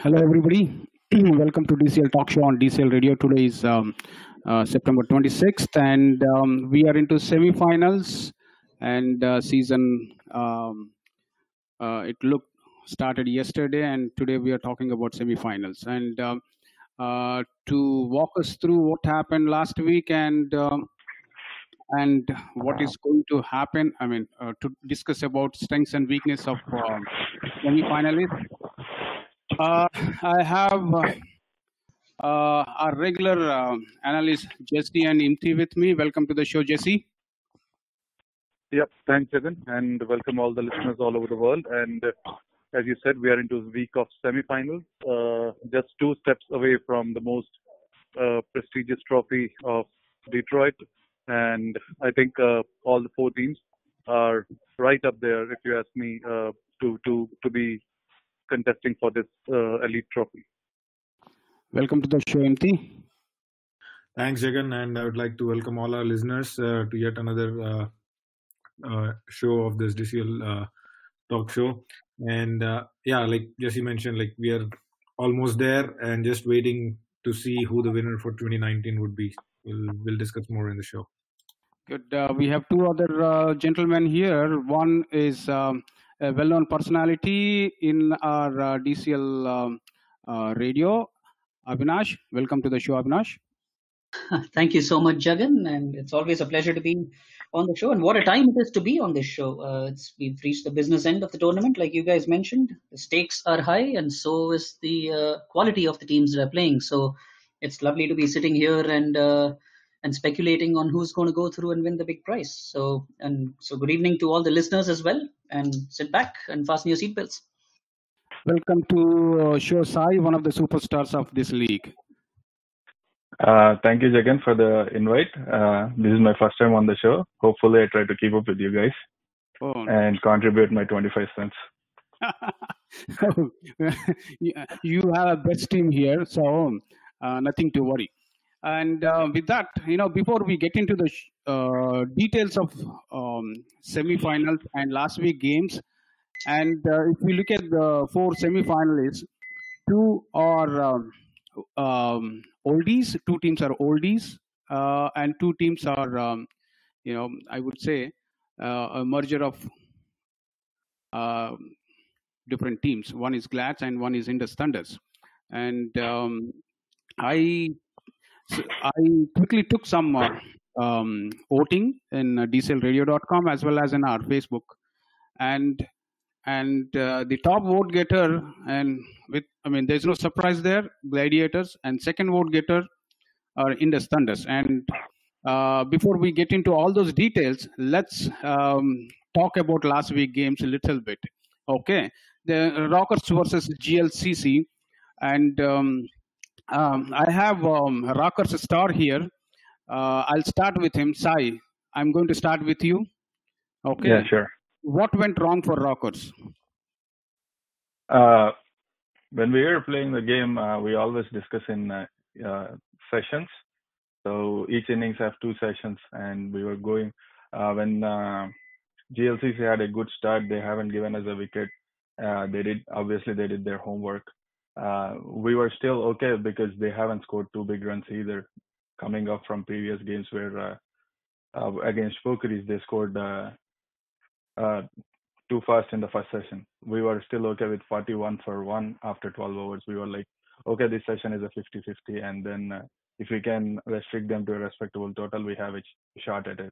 Hello, everybody. Welcome to DCL Talk Show on DCL Radio. Today is September 26th, and we are into semi-finals. And season it looked started yesterday, and today we are talking about semi-finals. And to walk us through what happened last week and what is going to happen, to discuss about strengths and weakness of semi-finalists. I have our regular analyst Jesse and Imti with me. Welcome to the show, Jesse. Yep, thanks, Jagan, and welcome all the listeners all over the world. And as you said, we are into the week of semifinals, just 2 steps away from the most prestigious trophy of Detroit. And I think all the 4 teams are right up there, if you ask me, to be contesting for this elite trophy. Welcome to the show, Imti. Thanks, Jagan, and I would like to welcome all our listeners to yet another show of this DCL talk show. And like Jesse mentioned, like we are almost there and just waiting to see who the winner for 2019 would be. We'll discuss more in the show. Good. We have two other gentlemen here. One is a well-known personality in our DCL radio, Avinash. Welcome to the show, Avinash. Thank you so much, Jagan, and it's always a pleasure to be on the show. And what a time it is to be on this show. We've reached the business end of the tournament, like you guys mentioned. The stakes are high, and so is the quality of the teams that are playing. So it's lovely to be sitting here and speculating on who's going to go through and win the big prize. So good evening to all the listeners as well, and sit back and fasten your seatbelts. Welcome to show Sai, one of the superstars of this league. Thank you, Jagan, for the invite. This is my first time on the show. Hopefully, I try to keep up with you guys and contribute my 25 cents. You have a best team here, so nothing to worry. And with that, before we get into the details of semi-finals and last week games, and if we look at the 4 semi-finalists, 2 are oldies, 2 teams are oldies, and 2 teams are, I would say, a merger of different teams. One is Glads and one is Indus Thunders. And I quickly took some voting in dclradio.com as well as in our Facebook, and the top vote getter, and there's no surprise there, Gladiators, and second vote getter are Indus Thunders. And before we get into all those details, let's talk about last week games a little bit. Okay, the Rockers versus GLCC, and I have Rockers star here. I'll start with him. Sai, I'm going to start with you. Okay. Yeah, sure. What went wrong for Rockers? When we were playing the game, we always discuss in sessions. So each innings have 2 sessions, and we were going when GLCC had a good start. They haven't given us a wicket. They did their homework. We were still okay because they haven't scored 2 big runs either. Coming up from previous games where against Pokeries they scored too fast in the first session. We were still okay with 41 for 1 after 12 overs. We were like, okay, this session is a 50-50, and then if we can restrict them to a respectable total, we have a shot at it.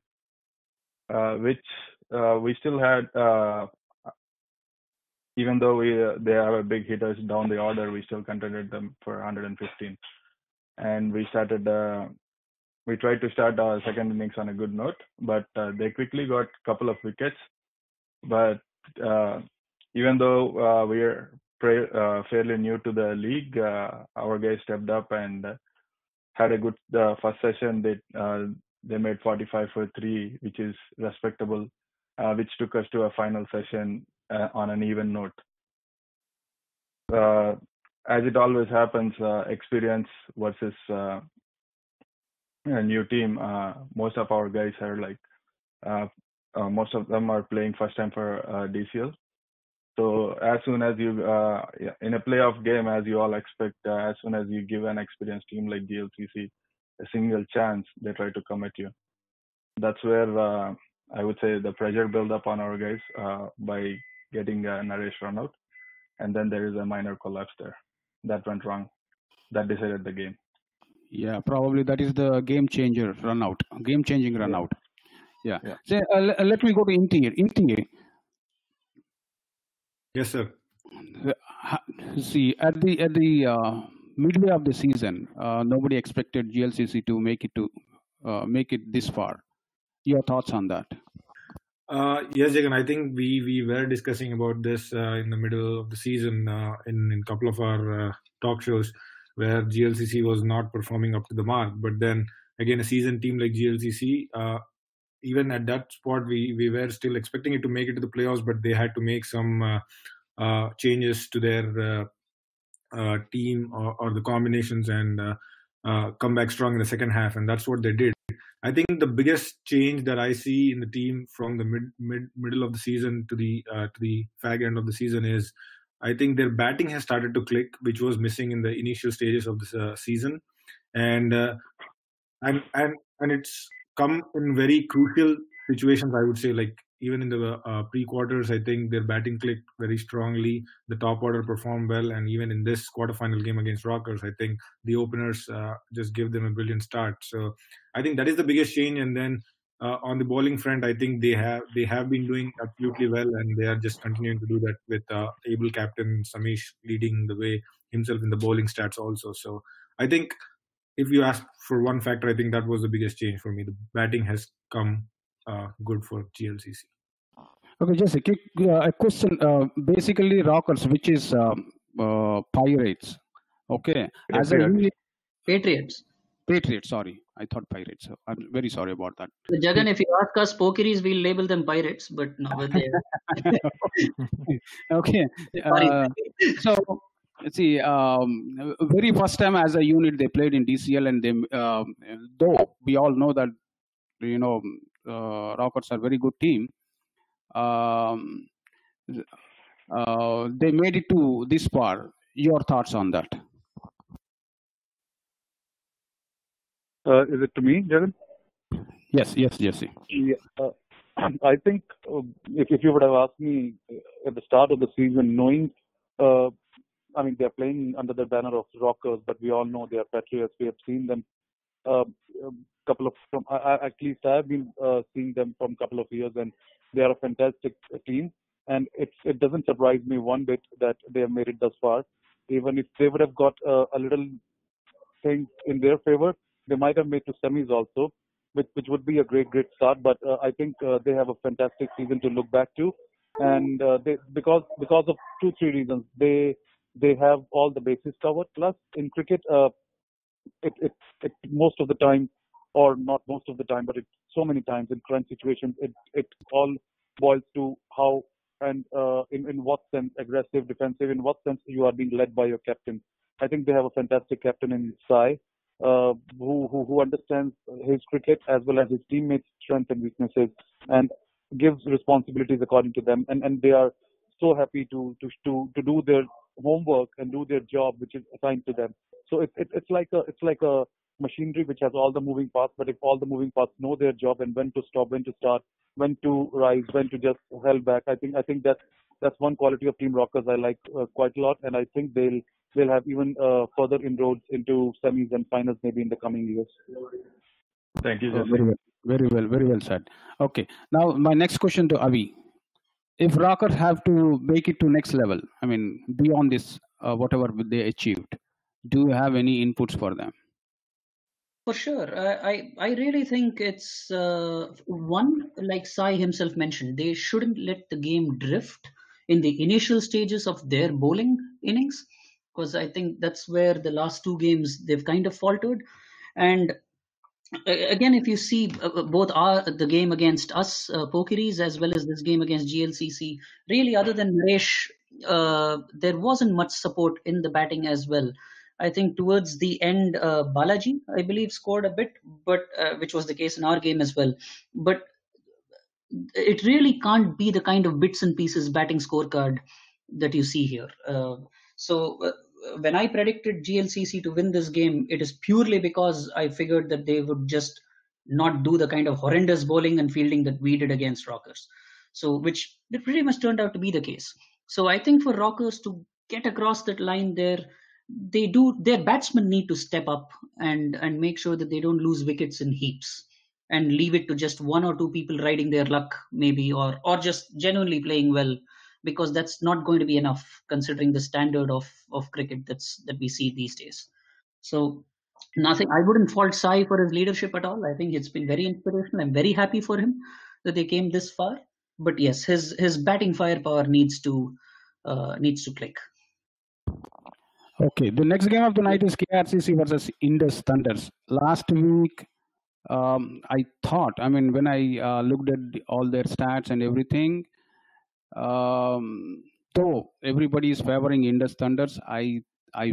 Which we still had, even though they have a big hitters down the order, we still contended them for 115. And we tried to start our second innings on a good note, but they quickly got a couple of wickets. But even though we're fairly new to the league, our guys stepped up and had a good first session. They made 45 for 3, which is respectable, which took us to a final session on an even note. As it always happens, experience versus a new team. Most of our guys are like, most of them are playing first time for DCL. So as soon as you in a playoff game, as you all expect, as soon as you give an experienced team like GLCC a single chance, they try to come at you. That's where I would say the pressure build up on our guys by getting Naresh run out, and then there is a minor collapse there. That went wrong. That decided the game. Yeah, probably that is the game changer run out, game changing run out. Yeah. So let me go to Imtiaz. Imtiaz. Yes, sir. See, at the midway of the season, nobody expected GLCC to make it this far. Your thoughts on that? Yes, Jagan. I think we were discussing about this in the middle of the season in a couple of our talk shows where GLCC was not performing up to the mark. But then again, a seasoned team like GLCC, even at that spot, we were still expecting it to make it to the playoffs, but they had to make some changes to their team or the combinations and come back strong in the second half, and that's what they did. I think the biggest change that I see in the team from the middle of the season to the fag end of the season is I think their batting has started to click, which was missing in the initial stages of the season, and it's come in very crucial situations. I would say, like even in the pre-quarters, I think their batting clicked very strongly. The top order performed well, and even in this quarterfinal game against Rockers, I think the openers just give them a brilliant start. So I think that is the biggest change. And then on the bowling front, I think they have been doing absolutely well, and they are just continuing to do that with able captain Samish leading the way himself in the bowling stats also. So I think if you ask for one factor, I think that was the biggest change for me. The batting has come good for GLCC. Okay, just a question. Basically, Rockers, which is Pirates. Okay, as a unit, Patriots. Patriots. Sorry, I thought Pirates. I'm very sorry about that. So Jagan, if you ask us Pokeries, we'll label them Pirates, but no, they okay. So see, very first time as a unit they played in DCL, and they though we all know that Rockets are a very good team. They made it to this far. Your thoughts on that? Is it to me, Jagan? Yes, Jesse. Yeah, I think if you would have asked me at the start of the season, knowing, I mean, they're playing under the banner of Rockers, but we all know they are Patriots. We have seen them at least I have been seeing them from a couple of years, and they are a fantastic team. And it doesn't surprise me one bit that they have made it thus far. Even if they would have got a little thing in their favor, they might have made to semis also, which would be a great start. But I think they have a fantastic season to look back to, and because of 2-3 reasons, they have all the bases covered. Plus, in cricket, it most of the time, or not most of the time, but so many times in current situations, it all boils to how and in what sense, aggressive, defensive, in what sense you are being led by your captain. I think they have a fantastic captain in Sai, who understands his cricket as well as his teammates' strengths and weaknesses, and gives responsibilities according to them. And they are so happy to do their homework and do their job, which is assigned to them. So it's like a machinery which has all the moving parts. But if all the moving parts know their job and when to stop, when to start, when to rise, when to just held back, I think that's one quality of Team Rockers I like quite a lot, and I think they'll have even further inroads into semis and finals maybe in the coming years. Thank you, very well said. Okay, now my next question to Avi: if Rockers have to make it to next level, I mean beyond this, whatever they achieved, do you have any inputs for them? For sure. I really think it's one, like Sai himself mentioned, they shouldn't let the game drift in the initial stages of their bowling innings, because I think that's where the last 2 games they've kind of faltered. And again, if you see both the game against us, Pokeries, as well as this game against GLCC, really other than Naresh, there wasn't much support in the batting as well. I think towards the end, Balaji, I believe, scored a bit, but which was the case in our game as well. But it really can't be the kind of bits and pieces batting scorecard that you see here. So when I predicted GLCC to win this game, it is purely because I figured that they would just not do the kind of horrendous bowling and fielding that we did against Rockers. So which it pretty much turned out to be the case. So I think for Rockers to get across that line there, their batsmen need to step up and make sure that they don't lose wickets in heaps and leave it to just one or two people riding their luck maybe, or just genuinely playing well, because that's not going to be enough considering the standard of cricket that we see these days. So nothing, I wouldn't fault Sai for his leadership at all. I think it's been very inspirational. I'm very happy for him that they came this far. But yes, his batting firepower needs to click. Okay, the next game of the night is KRCC versus Indus Thunders. Last week, I thought, I mean, when I looked at all their stats and everything, though everybody is favoring Indus Thunders, I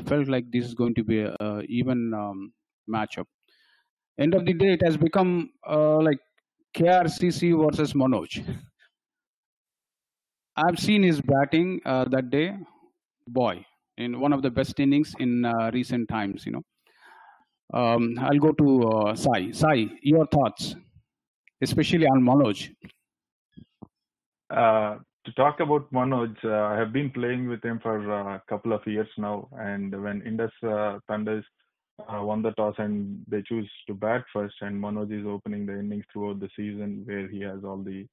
felt like this is going to be a even matchup. End of the day, it has become like KRCC versus Manoj. I've seen his batting that day, boy, in one of the best innings in recent times, you know. I'll go to Sai. Sai, your thoughts, especially on Manoj. To talk about Manoj, I have been playing with him for a couple of years now, and when Indus Thunders won the toss and they choose to bat first, and Manoj is opening the innings throughout the season where he has all the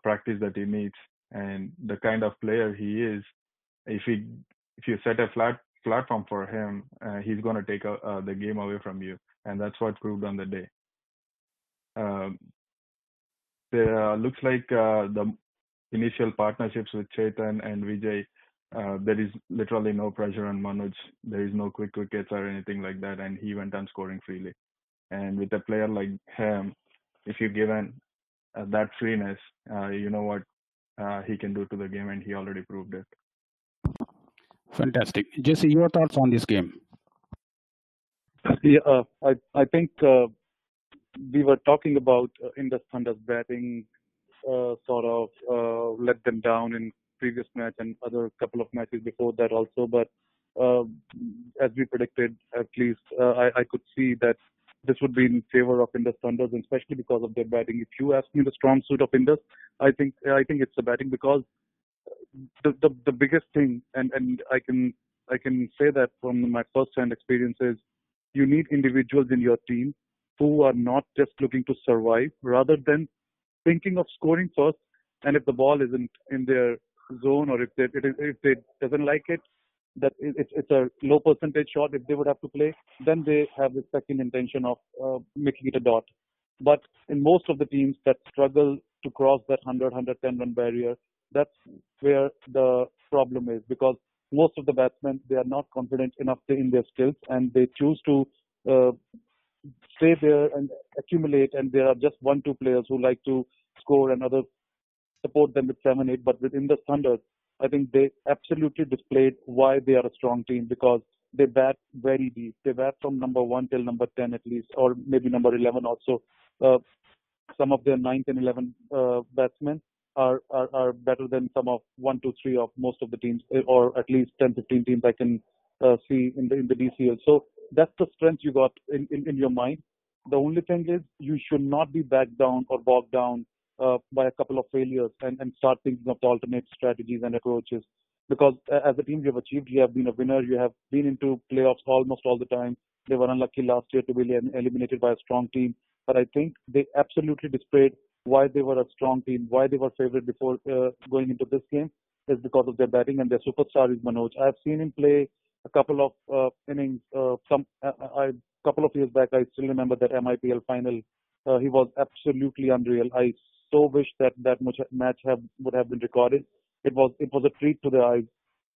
practice that he needs, and the kind of player he is, if you set a platform for him, he's going to take the game away from you, and that's what proved on the day. There looks like the initial partnerships with Chetan and Vijay, there is literally no pressure on Manoj. There is no quick wickets or anything like that, and he went on scoring freely. And with a player like him, if you given that freeness, you know what he can do to the game, and he already proved it. Fantastic. Jesse, your thoughts on this game? Yeah, I think we were talking about Indus Thunder's batting sort of let them down in previous match and other couple of matches before that also. But as we predicted, at least I could see that this would be in favor of Indus Thunders, and especially because of their batting. If you ask me the strong suit of Indus, I think it's the batting, because the biggest thing, and I can say that from my first hand experiences, you need individuals in your team who are not just looking to survive, rather than thinking of scoring first. And if the ball isn't in their zone, or if they doesn't like it, that it's a low percentage shot if they would have to play, then they have the second intention of making it a dot. But in most of the teams that struggle to cross that 110 run barrier, that's where the problem is, because most of the batsmen, they are not confident enough in their skills, and they choose to stay there and accumulate, and there are just 1-2 players who like to score and others support them with 7-8. But within the Thunders, I think they absolutely displayed why they are a strong team, because they bat very deep. They bat from number 1 till number 10 at least, or maybe number 11 also. Some of their 9th and 11th batsmen are better than some of 1, 2, 3 of most of the teams, or at least 10, 15 teams I can see in the DCL. So that's the strength you got in your mind. The only thing is, you should not be backed down or bogged down by a couple of failures and start thinking of the alternate strategies and approaches. Because as a team, you have achieved, you have been a winner, you have been into playoffs almost all the time. They were unlucky last year to be eliminated by a strong team. But I think they absolutely displayed why they were a strong team, why they were favored before going into this game, is because of their batting, and their superstar is Manoj. I've seen him play a couple of innings. Couple of years back, I still remember that MIPL final. He was absolutely unreal. I so wish that match would have been recorded. It was a treat to the eyes.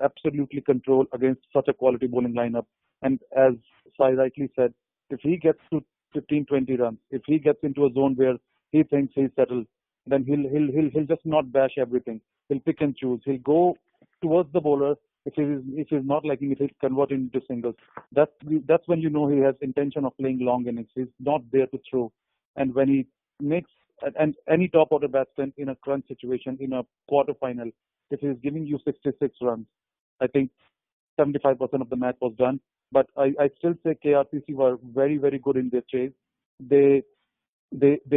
Absolutely control against such a quality bowling lineup. And as Sai rightly said, if he gets to 15-20 runs, if he gets into a zone where he thinks he's settled, then he'll just not bash everything. He'll pick and choose. He'll go towards the bowler. If he's not liking it, he'll convert it into singles. That's when you know he has intention of playing long innings. He's not there to throw. And when he makes and any top order batsman in a crunch situation in a quarterfinal, if he is giving you 66 runs, I think 75% of the match was done. But I still say KRCC were very, very good in their chase. They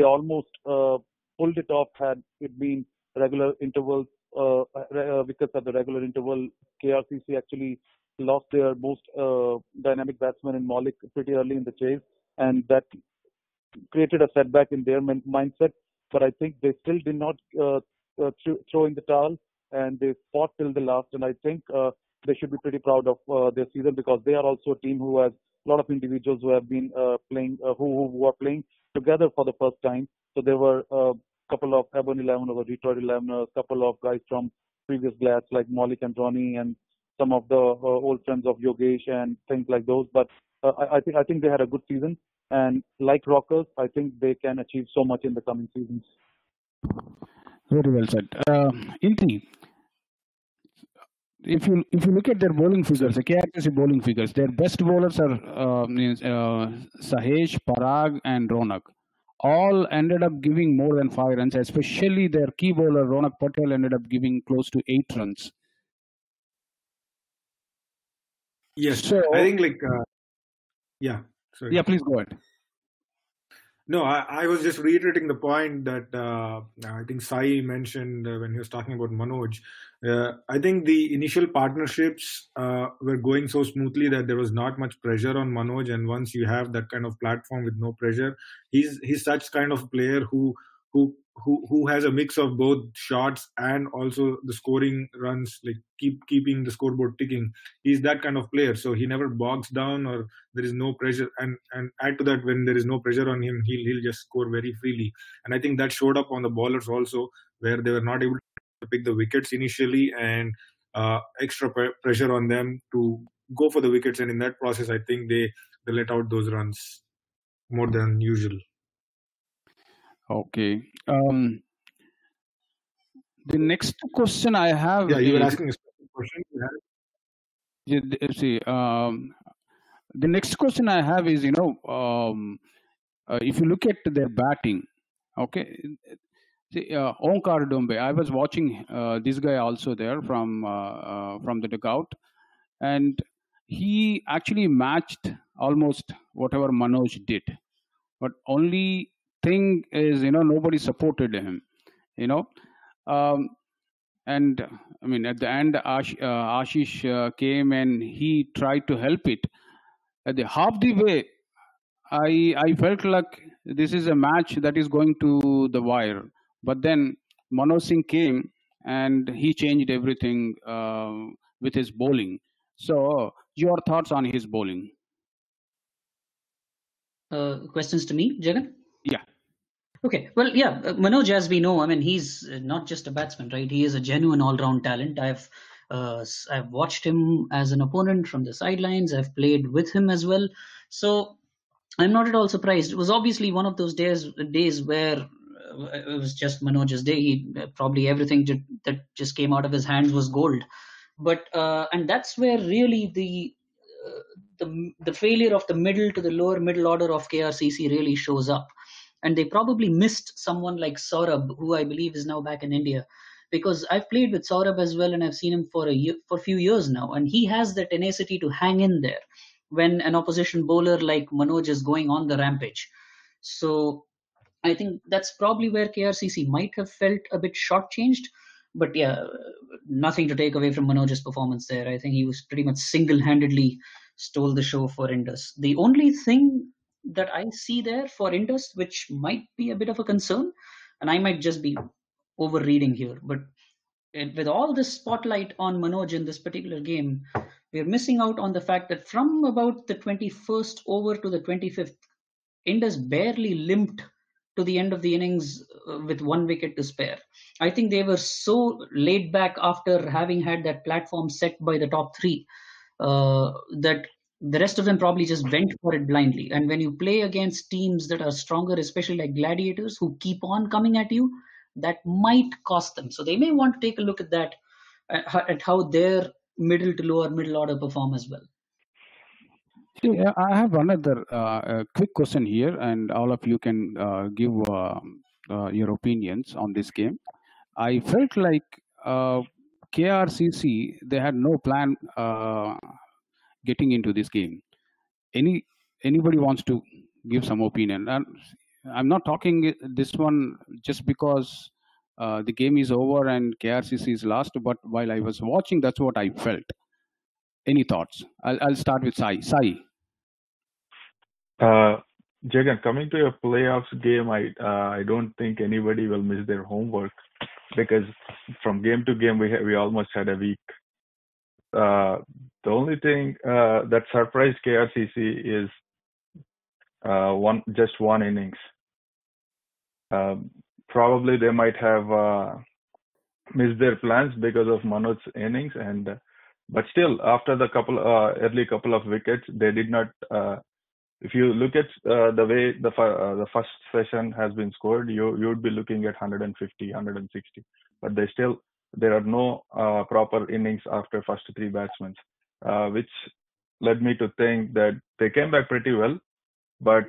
almost pulled it off had it been regular intervals, wickets at the regular interval. KRCC actually lost their most dynamic batsman in Maulik pretty early in the chase, and that created a setback in their mindset. But I think they still did not throw in the towel, and they fought till the last. And I think they should be pretty proud of their season, because they are also a team who has a lot of individuals who have been playing, who are playing together for the first time. So there were a couple of Ebon 11 or Detroit 11, a couple of guys from previous Glads like Maulik and Ronnie, and some of the old friends of Yogesh and things like those. But I think they had a good season, and like Rockers, I think they can achieve so much in the coming seasons. Very well said. Inti, if you look at their bowling figures, the KRCC bowling figures, their best bowlers are Sahesh, Parag, and Ronak. All ended up giving more than 5 runs, especially their key bowler Ronak Patel ended up giving close to 8 runs. Yes, So I think like yeah. Sorry. Yeah, please go ahead. No, I was just reiterating the point that I think Sai mentioned when he was talking about Manoj. I think the initial partnerships were going so smoothly that there was not much pressure on Manoj. And once you have that kind of platform with no pressure, he's such kind of player who has a mix of both shots and also the scoring runs, like keeping the scoreboard ticking. He's that kind of player, so he never bogs down or there is no pressure. And add to that, when there is no pressure on him, he'll just score very freely. And I think that showed up on the bowlers also, where they were not able to pick the wickets initially, and extra pressure on them to go for the wickets. And in that process, I think they let out those runs more than usual. Okay. The next question I have. Yeah, you were asking a specific question. See, the next question I have is, if you look at their batting, okay. See, Onkar Dombe, I was watching this guy also there from the dugout, and he actually matched almost whatever Manoj did. But only thing is, nobody supported him, and I mean, at the end, Ashish came and he tried to help it. At the half the way, I felt like this is a match that is going to the wire. But then Manoj Singh came and he changed everything with his bowling. So, your thoughts on his bowling? Questions to me, Jagan? Yeah. Okay. Well, yeah, Manoj, as we know, I mean, he's not just a batsman, right? He is a genuine all-round talent. I've watched him as an opponent from the sidelines. I've played with him as well. So I'm not at all surprised. It was obviously one of those days where it was just Manoj's day. He probably everything that just came out of his hands was gold. But and that's where really the failure of the middle to the lower middle order of KRCC really shows up. And they probably missed someone like Saurabh, who I believe is now back in India, because I've played with Saurabh as well, and I've seen him for a few years now, and he has the tenacity to hang in there when an opposition bowler like Manoj is going on the rampage. So I think that's probably where KRCC might have felt a bit shortchanged. But yeah, nothing to take away from Manoj's performance there. I think he was pretty much single-handedly stole the show for Indus. The only thing that I see there for Indus, which might be a bit of a concern, and I might just be overreading here, but with all this spotlight on Manoj in this particular game, we're missing out on the fact that from about the 21st over to the 25th, Indus barely limped to the end of the innings with 1 wicket to spare. I think they were so laid back after having had that platform set by the top 3 that the rest of them probably just went for it blindly. And when you play against teams that are stronger, especially like Gladiators, who keep on coming at you, that might cost them. So they may want to take a look at that, at how their middle to lower middle order perform as well. See, I have another quick question here, and all of you can give your opinions on this game. I felt like KRCC, they had no plan getting into this game. Anybody wants to give some opinion? And I'm not talking this one just because the game is over and KRCC is lost, but while I was watching, that's what I felt. Any thoughts? I'll start with Sai. Sai. Jagan, coming to your playoffs game, I don't think anybody will miss their homework, because from game to game we almost had a week. The only thing that surprised KRCC is just one innings. Probably they might have missed their plans because of Manoj's innings, but still after the early couple of wickets, they did not. If you look at the way the first session has been scored, you would be looking at 150, 160. But there are no proper innings after first three batsmen, which led me to think that they came back pretty well. But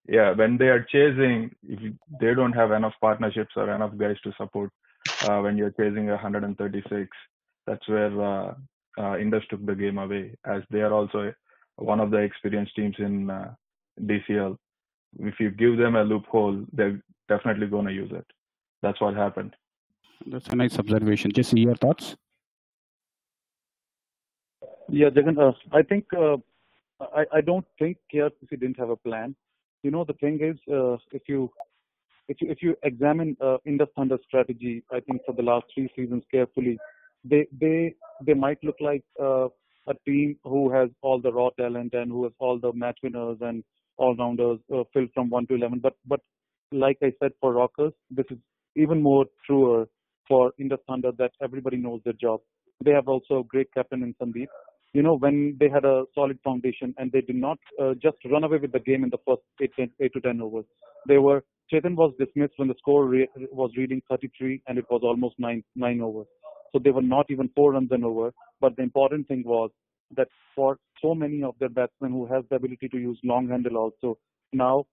yeah, when they are chasing, if they don't have enough partnerships or enough guys to support when you're chasing 136, that's where Indus took the game away, as they are also one of the experienced teams in DCL. If you give them a loophole, they're definitely going to use it. That's what happened. That's a nice observation. Jesse, your thoughts? Yeah, Jagan, I think I don't think KRCC didn't have a plan. The thing is, if you examine Indus Thunder's strategy, I think for the last 3 seasons carefully, they might look like a team who has all the raw talent and who has all the match winners and all rounders filled from 1 to 11. But like I said, for Rockers, this is even more truer for Indus Thunder, that everybody knows their job. They have also a great captain in Sandeep. When they had a solid foundation and they did not just run away with the game in the first 8 to 10 overs. Chetan was dismissed when the score was reading 33 and it was almost 9 overs. So they were not even 4 runs and over. But the important thing was that for so many of their batsmen who have the ability to use long handle also, now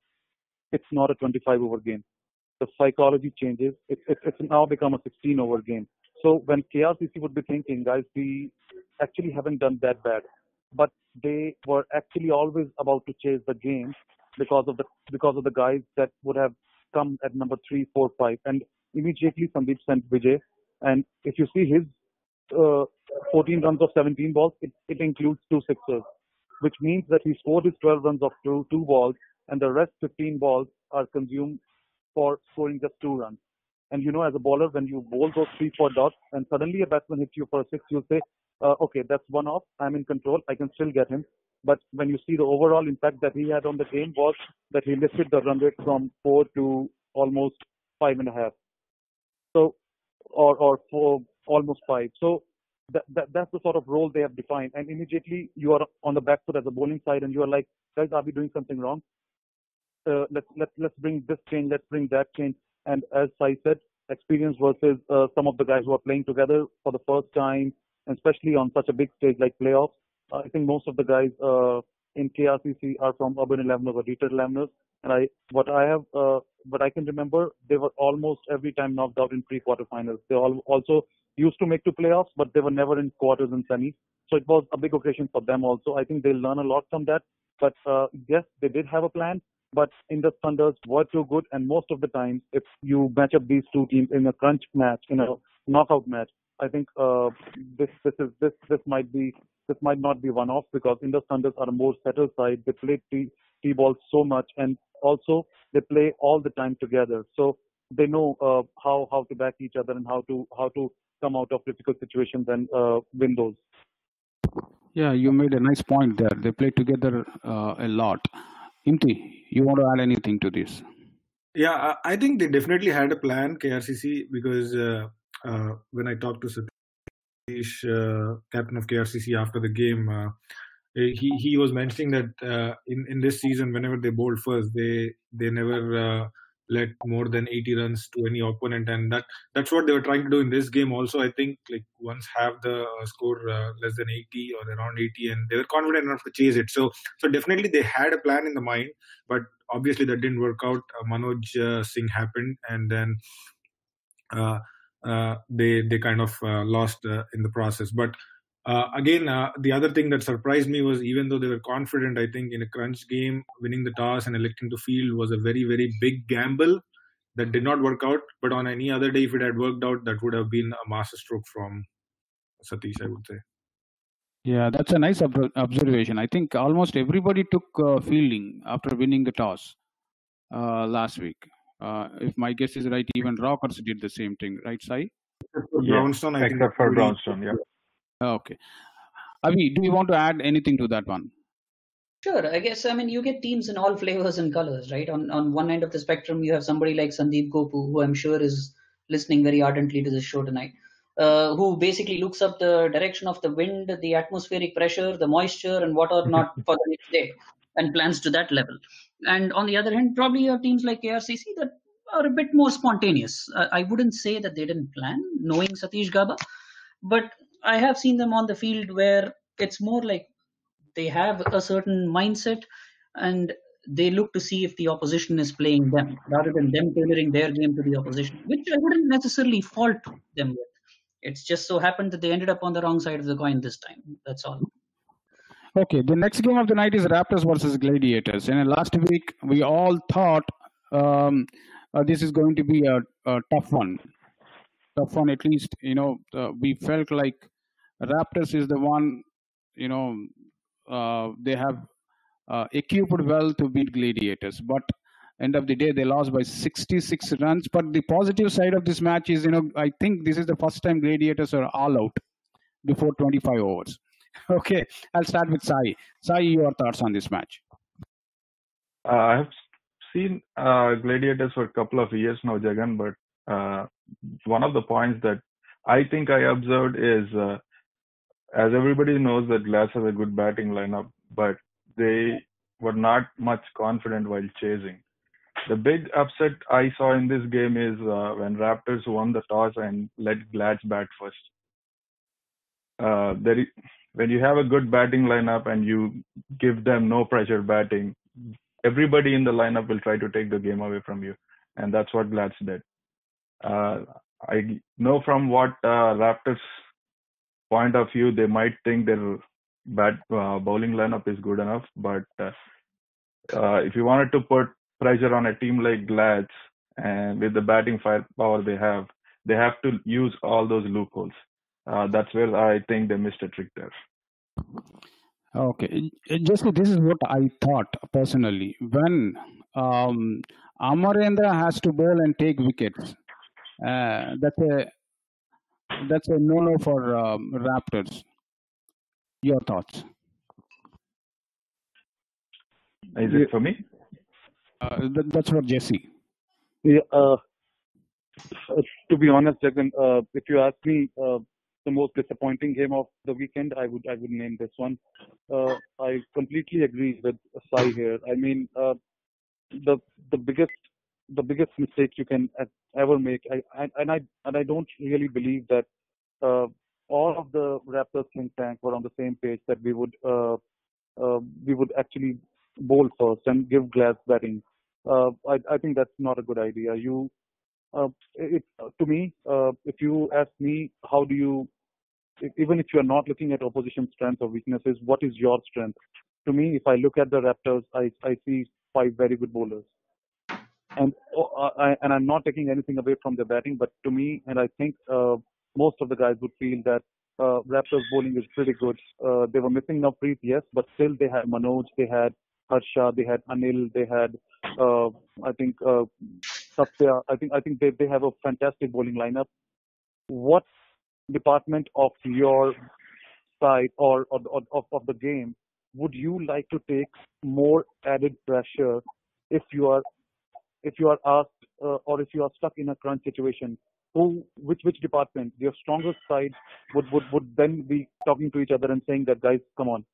it's not a 25 over game. The psychology changes. It's now become a 16 over game. So when KRCC would be thinking, guys, we actually haven't done that bad, but they were actually always about to chase the game because of the guys that would have come at number 3, 4, 5, and immediately Sandeep sent Vijay. And if you see his 14 runs of 17 balls, it includes 2 sixers, which means that he scored his 12 runs of 2 balls, and the rest 15 balls are consumed for scoring just 2 runs. And as a bowler, when you bowl those 3, 4 dots and suddenly a batsman hits you for a 6, you'll say, okay, that's one off. I'm in control. I can still get him. But when you see the overall impact that he had on the game was that he lifted the run rate from 4 to almost 5.5. So, or 4, almost 5. So that's the sort of role they have defined. And immediately you are on the back foot as a bowling side, and you are like, guys, are we doing something wrong? Let's bring this change. Let's bring that change. And as I said, experience versus some of the guys who are playing together for the first time, especially on such a big stage like playoffs. I think most of the guys in KRCC are from urban 11ers or retail 11ers. And what I can remember, they were almost every time knocked out in pre-quarterfinals. They also used to make to playoffs, but they were never in quarters and semis. So it was a big occasion for them also. I think they'll learn a lot from that. But yes, they did have a plan. But Indus Thunders were too good, and most of the time, if you match up these two teams in a crunch match, in a knockout match, I think this might not be one off, because Indus Thunders are a more settled side. They play T-ball so much, and also they play all the time together, so they know how to back each other and how to come out of difficult situations and win those. Yeah, you made a nice point there. They play together a lot. Imti, you want to add anything to this? Yeah, I think they definitely had a plan, KRCC, because when I talked to Satish, captain of KRCC, after the game, he was mentioning that in this season, whenever they bowled first, they never let more than 80 runs to any opponent, and that's what they were trying to do in this game also. I think like once have the score less than 80 or around 80, and they were confident enough to chase it. So definitely they had a plan in the mind, but obviously that didn't work out. Manoj Singh happened, and then they kind of lost in the process. But again, the other thing that surprised me was, even though they were confident, I think in a crunch game, winning the toss and electing to field was a very, very big gamble that did not work out. But on any other day, if it had worked out, that would have been a masterstroke from Satish, I would say. Yeah, that's a nice observation. I think almost everybody took fielding after winning the toss last week. If my guess is right, even Rockers did the same thing, right, Sai? Brownstone, I think. Except for Brownstone, yeah. Okay. Avi, do you want to add anything to that one? Sure. I guess, I mean, you get teams in all flavors and colors, right? On one end of the spectrum, you have somebody like Sandeep Gopu, who I'm sure is listening very ardently to this show tonight, who basically looks up the direction of the wind, the atmospheric pressure, the moisture, and what or not for the next day, and plans to that level. And on the other hand, probably your teams like KRCC that are a bit more spontaneous. I wouldn't say that they didn't plan, knowing Satish Gaba, but I have seen them on the field where it's more like they have a certain mindset and they look to see if the opposition is playing them rather than them tailoring their game to the opposition, which I wouldn't necessarily fault them with. It's just so happened that they ended up on the wrong side of the coin this time. That's all. Okay, the next game of the night is Raptors versus Gladiators. And last week, we all thought this is going to be a tough one. Tough one, at least, we felt like Raptors is the one, they have equipped well to beat Gladiators. But end of the day, they lost by 66 runs. But the positive side of this match is, I think this is the first time Gladiators are all out before 25 overs. Okay, I'll start with Sai. Sai, your thoughts on this match? I have seen Gladiators for a couple of years now, Jagan, but one of the points that I think I observed is, as everybody knows, that Glass has a good batting lineup, but they were not much confident while chasing. The big upset I saw in this game is when Raptors won the toss and let Glass bat first. When you have a good batting lineup and you give them no pressure batting, everybody in the lineup will try to take the game away from you, and that's what Glass did. I know from what Raptors' point of view, they might think their bowling lineup is good enough, but if you wanted to put pressure on a team like Glass and with the batting firepower they have to use all those loopholes. That's where I think they missed a trick there. Okay, just this is what I thought personally. When Amarendra has to bowl and take wickets, that's a no-no for Raptors. Your thoughts? Is it for me? That's what Jesse. Yeah, to be honest, Jagan, if you ask me, the most disappointing game of the weekend, I would name this one. I completely agree with Sai here. I mean, the biggest mistake you can ever make, I don't really believe that all of the Raptors think tank were on the same page that we would actually bowl first and give Glass batting. I think that's not a good idea. To me, if you ask me, how do you, even if you are not looking at opposition strengths or weaknesses, what is your strength? To me, if I look at the Raptors, I see 5 very good bowlers. And I'm not taking anything away from their batting, but to me, and I think most of the guys would feel that Raptors bowling is pretty good. They were missing Navpreet, yes, but still they had Manoj, they had Harsha, they had Anil, they had I think Satya. I think they have a fantastic bowling lineup. What department of your side or of the game would you like to take more added pressure if you are asked or if you are stuck in a crunch situation? Which department, your strongest side, would then be talking to each other and saying that, guys, come on,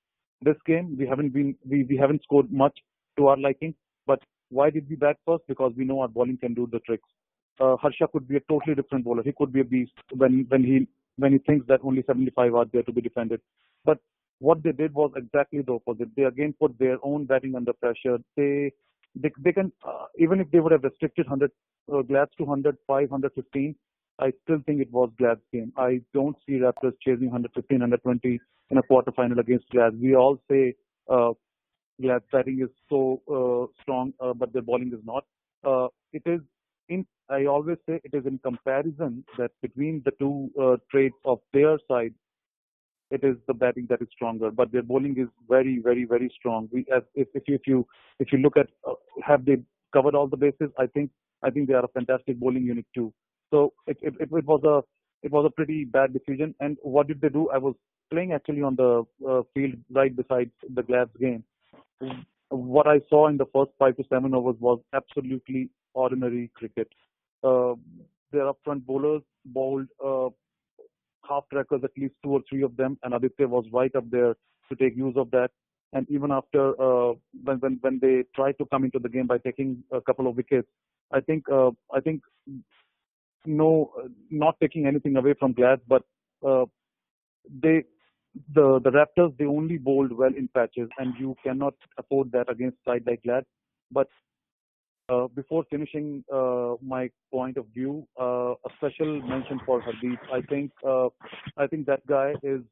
this game we haven't scored much to our liking, but Why did we bat first? Because we know our bowling can do the tricks. Harsha could be a totally different bowler. He could be a beast when he thinks that only 75 are there to be defended. But what they did was exactly the opposite. They again put their own batting under pressure. They can even if they would have restricted 100 Glads to 105, 115. I still think it was Glad's game. I don't see Raptors chasing 115, 120 in a quarterfinal against Glad. We all say Glad's batting is so strong, but their bowling is not. It is I always say it is in comparison that between the two traits of their side, it is the batting that is stronger, but their bowling is very, very, very strong. If you look at have they covered all the bases, I think they are a fantastic bowling unit too. So it was a pretty bad decision. And what did they do? I was playing actually on the field right beside the Glad's game. What I saw in the first 5 to 7 overs was absolutely ordinary cricket. Their upfront bowlers bowled half trackers, at least 2 or 3 of them, and Aditya was right up there to take use of that. And even after when they tried to come into the game by taking a couple of wickets, I think no, not taking anything away from Glad, but the Raptors, they only bowled well in patches, and you cannot afford that against side like Glad. But before finishing my point of view, a special mention for Hardeep. I think that guy is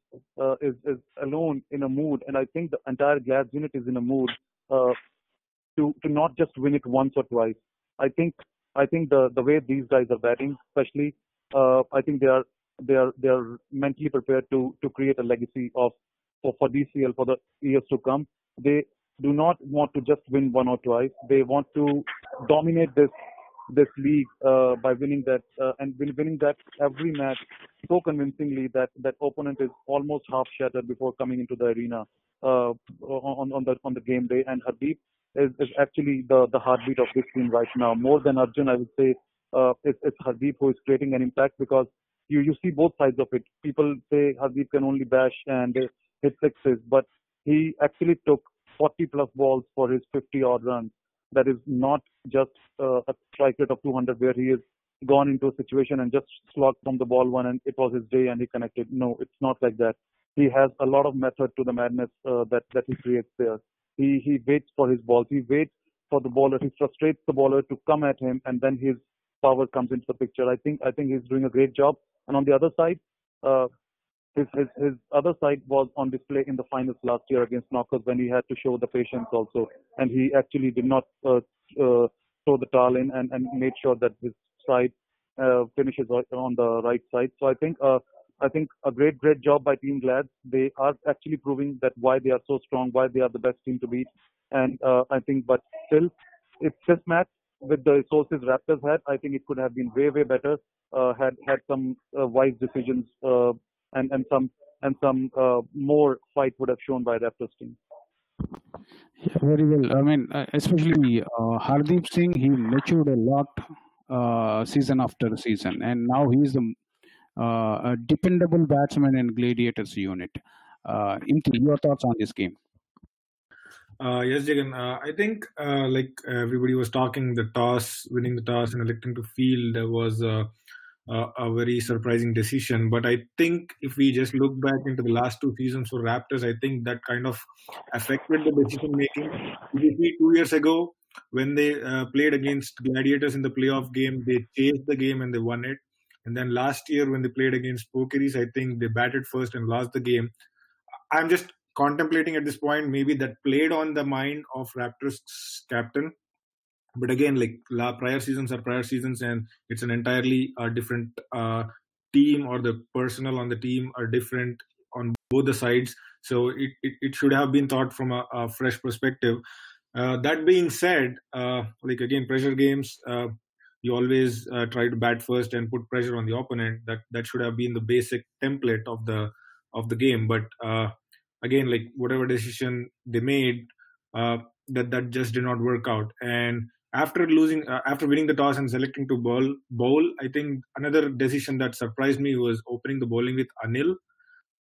alone in a mood, and I think the entire Glad unit is in a mood to not just win it once or twice. I think the way these guys are batting, especially, I think they are mentally prepared to create a legacy for DCL for the years to come. They do not want to just win one or twice. They want to dominate this league by winning that and winning that every match so convincingly that opponent is almost half shattered before coming into the arena on the game day. And Hardeep is actually the heartbeat of this team right now. More than Arjun, I would say it's Hardeep who is creating an impact, because you see both sides of it. People say Hardeep can only bash and hit sixes, but he actually took 40 plus balls for his 50 odd runs. That is not just a strike rate of 200 where he has gone into a situation and just slogged from the ball one and it was his day and he connected. No, it's not like that. He has a lot of method to the madness that he creates there. He waits for his balls. He waits for the bowler. He frustrates the bowler to come at him, and then his power comes into the picture. I think he's doing a great job. And on the other side, his other side was on display in the finals last year against Knockers when he had to show the patience also, and he actually did not throw the towel in and made sure that his side finishes on the right side. So I think a great job by Team Glad. They are actually proving that why they are so strong, why they are the best team to beat. And I think, but still, it's this match with the resources Raptors had, I think it could have been way better. Had some wise decisions and some more fight would have shown by Raptors team. Yeah, very well. I mean, especially Hardeep Singh, he matured a lot season after season, and now he is a dependable batsman in Gladiators unit. Imti, your thoughts on this game? Yes, Jagan. I think, like everybody was talking, winning the toss and electing to field was a very surprising decision. But I think if we just look back into the last 2 seasons for Raptors, I think that kind of affected the decision making. If you see 2 years ago, when they played against Gladiators in the playoff game, they chased the game and they won it. And then last year, when they played against Pokeries, I think they batted first and lost the game. I'm just contemplating at this point, maybe that played on the mind of Raptors captain. But again, like prior seasons are prior seasons, and it's an entirely different team, or the personnel on the team are different on both the sides. So it should have been thought from a fresh perspective. That being said, like again, pressure games, you always try to bat first and put pressure on the opponent. That should have been the basic template of the game. But again, like whatever decision they made, that just did not work out. And after winning the toss and selecting to bowl, I think another decision that surprised me was opening the bowling with Anil,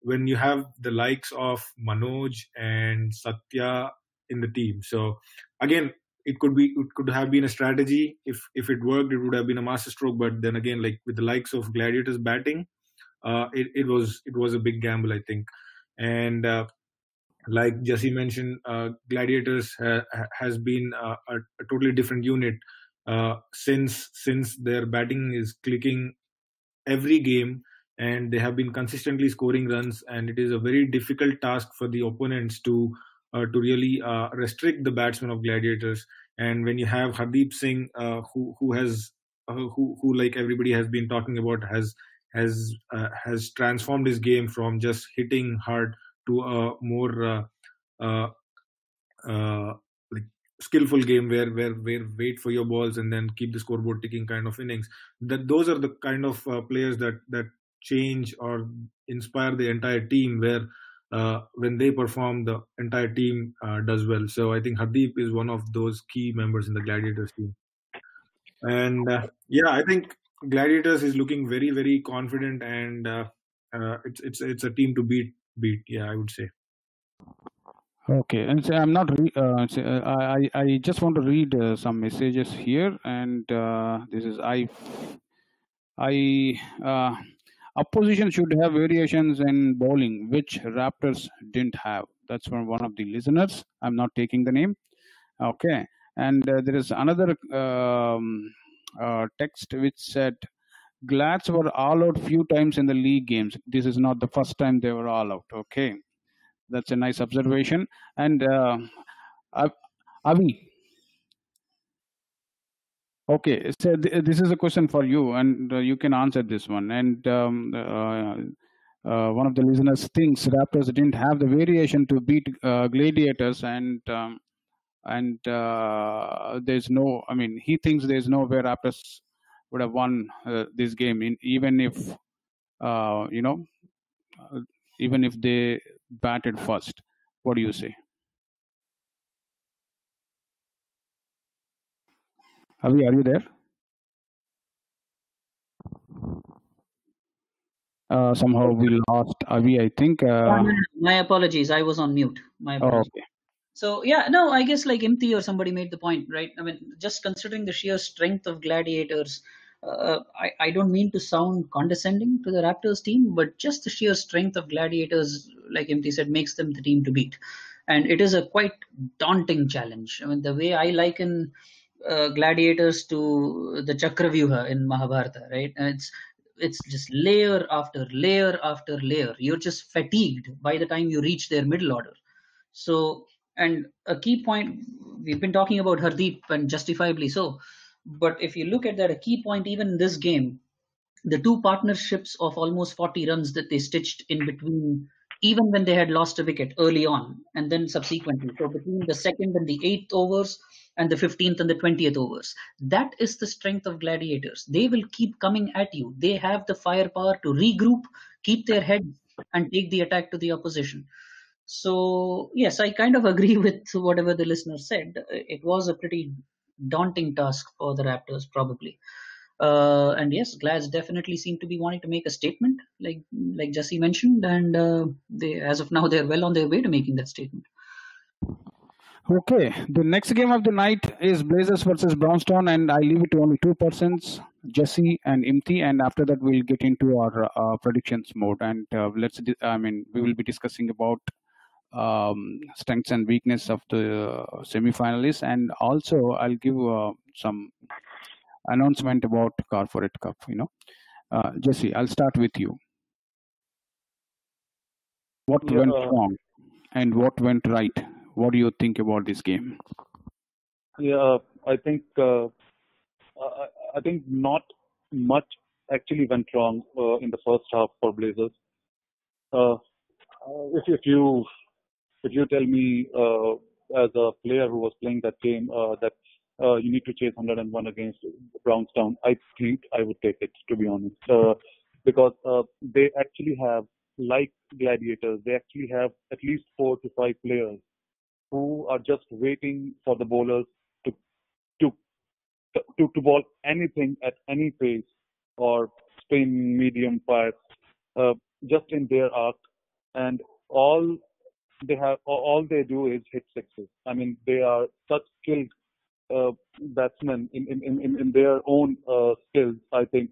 when you have the likes of Manoj and Satya in the team. So again, it could have been a strategy. If it worked, it would have been a masterstroke. But then again, like with the likes of Gladiators batting, it was a big gamble, I think. And like Jesse mentioned, Gladiators has been a totally different unit since their batting is clicking every game, and they have been consistently scoring runs, and it is a very difficult task for the opponents to really restrict the batsmen of Gladiators. And when you have Hardeep Singh, who has who like everybody has been talking about, has transformed his game from just hitting hard to a more uh, like skillful game where wait for your balls and then keep the scoreboard ticking kind of innings. That those are the kind of players that change or inspire the entire team, where when they perform, the entire team does well. So I think Hardeep is one of those key members in the Gladiators team. And yeah, I think Gladiators is looking very, very confident, and it's a team to beat. Yeah, I would say. Okay, and so I'm not. I just want to read some messages here, and this is opposition should have variations in bowling, which Raptors didn't have. That's from one of the listeners. I'm not taking the name. Okay, and there is another text which said Glads were all out few times in the league games. This is not the first time they were all out. Okay, that's a nice observation. And Avi, okay, so this is a question for you, and you can answer this one. And one of the listeners thinks Raptors didn't have the variation to beat Gladiators, and there's no. I mean, he thinks there's no way Raptors would have won this game, even if even if they batted first. What do you say? Avi, are you there? Somehow we lost Avi, I think. My apologies. I was on mute. My apologies. Okay. So yeah, no, I guess like Imti or somebody made the point, right? I mean, just considering the sheer strength of Gladiators, I don't mean to sound condescending to the Raptors team, but just the sheer strength of Gladiators, like Imti said, makes them the team to beat. And it is a quite daunting challenge. I mean, the way I liken Gladiators to the Chakravyuha in Mahabharata, right? And it's just layer after layer after layer. You're just fatigued by the time you reach their middle order. So, and a key point, we've been talking about Hardeep, and justifiably so. But if you look at that, a key point even in this game, the two partnerships of almost 40 runs that they stitched in between, even when they had lost a wicket early on, and then subsequently. So between the second and the 8th overs, and the 15th and the 20th overs. That is the strength of Gladiators. They will keep coming at you. They have the firepower to regroup, keep their head, and take the attack to the opposition. So, yes, I kind of agree with whatever the listener said. It was a pretty daunting task for the Raptors, probably. And yes, Glads definitely seem to be wanting to make a statement, like Jesse mentioned, and they, as of now, they're well on their way to making that statement. Okay, the next game of the night is Blazers versus Brownstone, and I leave it to only two persons, Jesse and Imti, and after that we'll get into our predictions mode, and we will be discussing about strengths and weakness of the semi-finalists, and also I'll give some announcement about Corporate Cup. Jesse, I'll start with you. What went wrong and what went right? What do you think about this game? Yeah, I think not much actually went wrong in the first half for Blazers. If you tell me as a player who was playing that game that you need to chase 101 against Brownstown, I think I would take it, to be honest, because they actually have, like Gladiators, they actually have at least 4 to 5 players who are just waiting for the bowlers to bowl anything at any pace or spin, medium, fast, just in their arc, and all they do is hit sixes. I mean, they are such skilled batsmen in their own skills, I think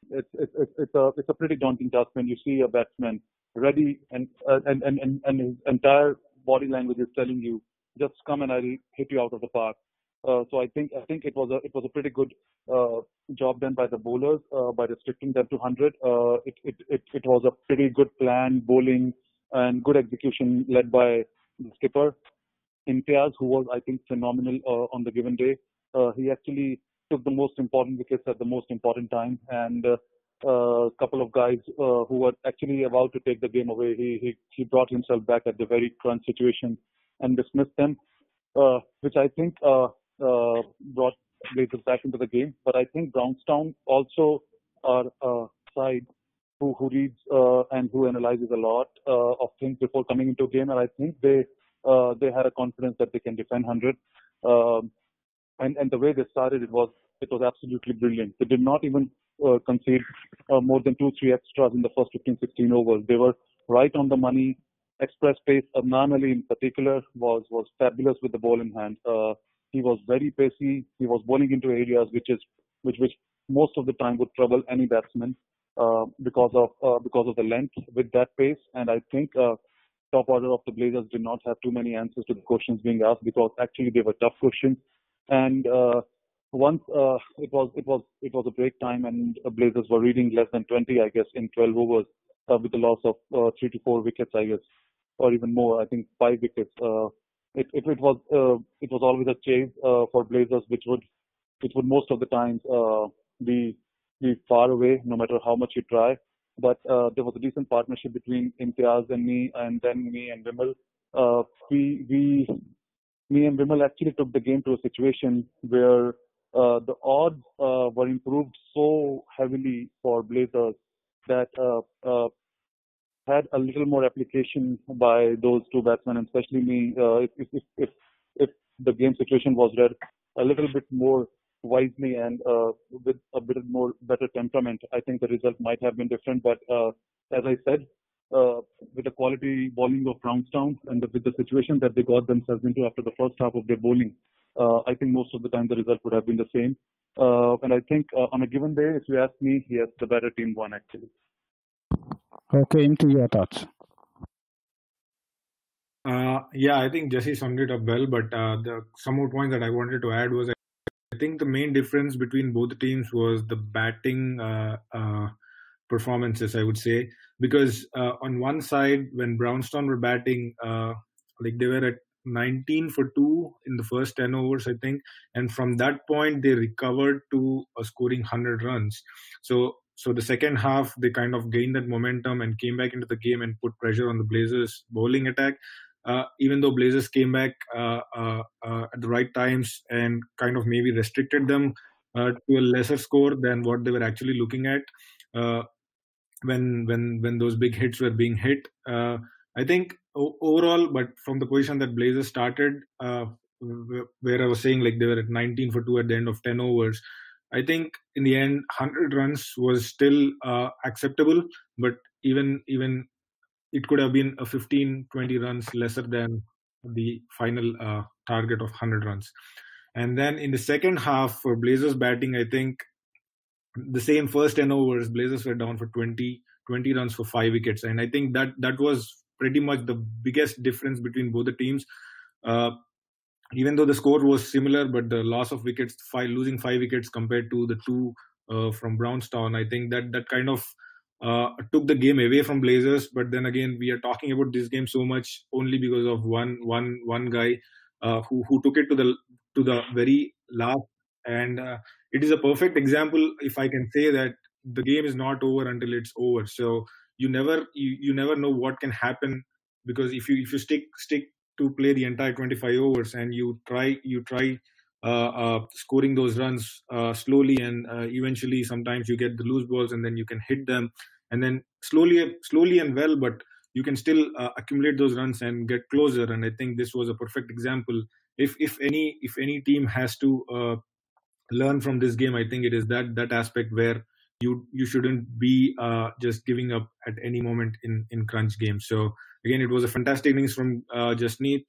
it's a pretty daunting task when you see a batsman ready and his entire body language is telling you, just come and I'll hit you out of the park. So I think it was a pretty good job done by the bowlers by restricting them to 100. It was a pretty good plan, bowling and good execution led by the skipper Imtiaz, who was I think phenomenal on the given day. He actually took the most important wickets at the most important time, and a couple of guys who were actually about to take the game away, he brought himself back at the very crunch situation and dismissed them, which I think brought Blazers back into the game. But I think Brownstown also are a side who reads and who analyzes a lot of things before coming into a game, and I think they had a confidence that they can defend 100. And the way they started, it was absolutely brilliant. They did not even concede more than 2-3 extras in the first 15-16 overs. They were right on the money. Express pace. Adnan Ali in particular was fabulous with the ball in hand. He was very pacey. He was bowling into areas which most of the time would trouble any batsman because of the length with that pace. And I think top order of the Blazers did not have too many answers to the questions being asked, because actually they were tough questions. And once it was a break time, and the Blazers were reading less than 20, I guess, in 12 overs with the loss of 3 to 4 wickets, I guess, or even more. I think 5 wickets. It was always a chase for Blazers, which would most of the times be far away, no matter how much you try. But there was a decent partnership between Imtiaz and me, and then me and Vimal. Me and Vimal actually took the game to a situation where the odds were improved so heavily for Blazers that had a little more application by those two batsmen, and especially me. If the game situation was read a little bit more wisely and with a bit more better temperament, I think the result might have been different. But as I said, with the quality bowling of Brownstown and with the situation that they got themselves into after the first half of their bowling, I think most of the time the result would have been the same. And I think on a given day, if you ask me, yes, the better team won actually. Okay, into your thoughts. Yeah, I think Jesse summed it up well, but some more points that I wanted to add was, I think the main difference between both the teams was the batting performances, I would say, because on one side, when Brownstown were batting, like they were at 19 for 2 in the first 10 overs, I think, and from that point they recovered to scoring 100 runs. So the second half they kind of gained that momentum and came back into the game and put pressure on the Blazers bowling attack. Even though Blazers came back at the right times and kind of maybe restricted them to a lesser score than what they were actually looking at when those big hits were being hit. I think overall, but from the position that Blazers started, where I was saying like they were at 19 for 2 at the end of 10 overs, I think in the end 100 runs was still acceptable, but even it could have been a 15-20 runs lesser than the final target of 100 runs. And then in the second half for Blazers batting, I think the same first 10 overs, Blazers were down for 20 runs for 5 wickets. And I think that was pretty much the biggest difference between both the teams. Even though the score was similar, but the loss of wickets, losing 5 wickets compared to the 2 from Brownstown, I think that kind of took the game away from Blazers. But then again, we are talking about this game so much only because of one guy who took it to the very last. And it is a perfect example, if I can say, that the game is not over until it's over. So you never know what can happen, because if you stick to play the entire 25 overs and you try scoring those runs slowly, and eventually sometimes you get the loose balls and then you can hit them, and then slowly and well, but you can still accumulate those runs and get closer. And I think this was a perfect example. If any team has to learn from this game, I think it is that aspect where you shouldn't be just giving up at any moment in crunch games. So again, it was a fantastic innings from Jasneet.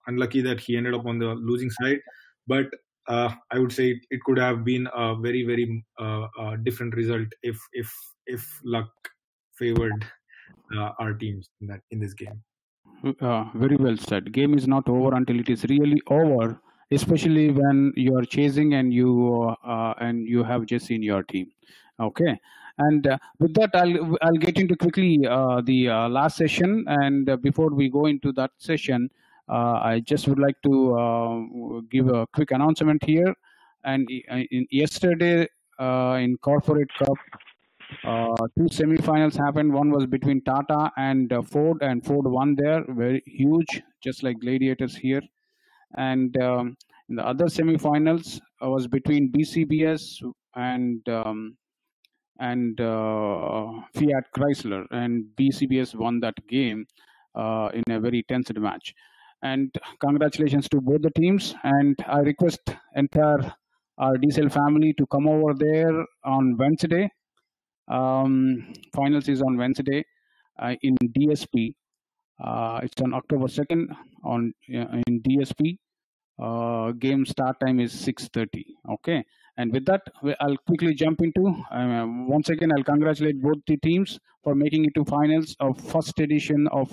Unlucky that he ended up on the losing side, but I would say it could have been a very, very different result if luck favored our teams in this game. Very well said. Game is not over until it is really over, especially when you are chasing and you have Jesse in your team. Okay, and with that, I'll get into quickly the last session. And before we go into that session, I just would like to give a quick announcement here. And yesterday in Corporate Cup, two semi-finals happened. One was between Tata and Ford won there, very huge, just like Gladiators here. And the other semi-finals was between BCBS and Fiat Chrysler, and BCBS won that game in a very tense match. And congratulations to both the teams. And I request entire our DCL family to come over there on Wednesday. Finals is on Wednesday in DSP. It's on October 2nd in DSP. Game start time is 6:30. Okay, and with that, I'll quickly jump into. Once again, I'll congratulate both the teams for making it to finals of first edition of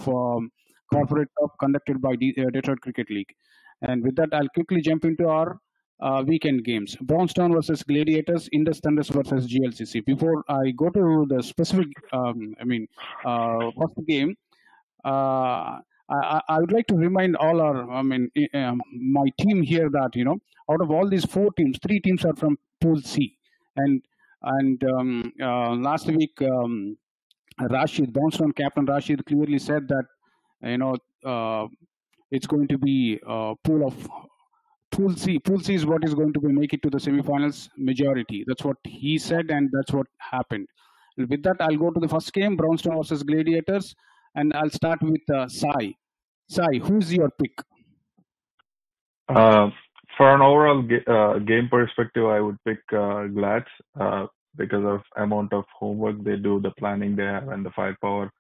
Corporate Cup conducted by Detroit Cricket League. And with that, I'll quickly jump into our weekend games. Brownstone versus Gladiators, Indus Thunders versus GLCC. Before I go to the specific, first game, I would like to remind all our, my team here that, out of all these four teams, three teams are from Pool C. And last week, Rashid, Brownstone captain Rashid clearly said that, it's going to be Pool C. Pool C is what is going to be make it to the semifinals majority. That's what he said, and that's what happened. With that, I'll go to the first game, Brownstone versus Gladiators, and I'll start with Sai. Sai, who's your pick? For an overall game perspective, I would pick Glads because of amount of homework they do, the planning they have, and the firepower,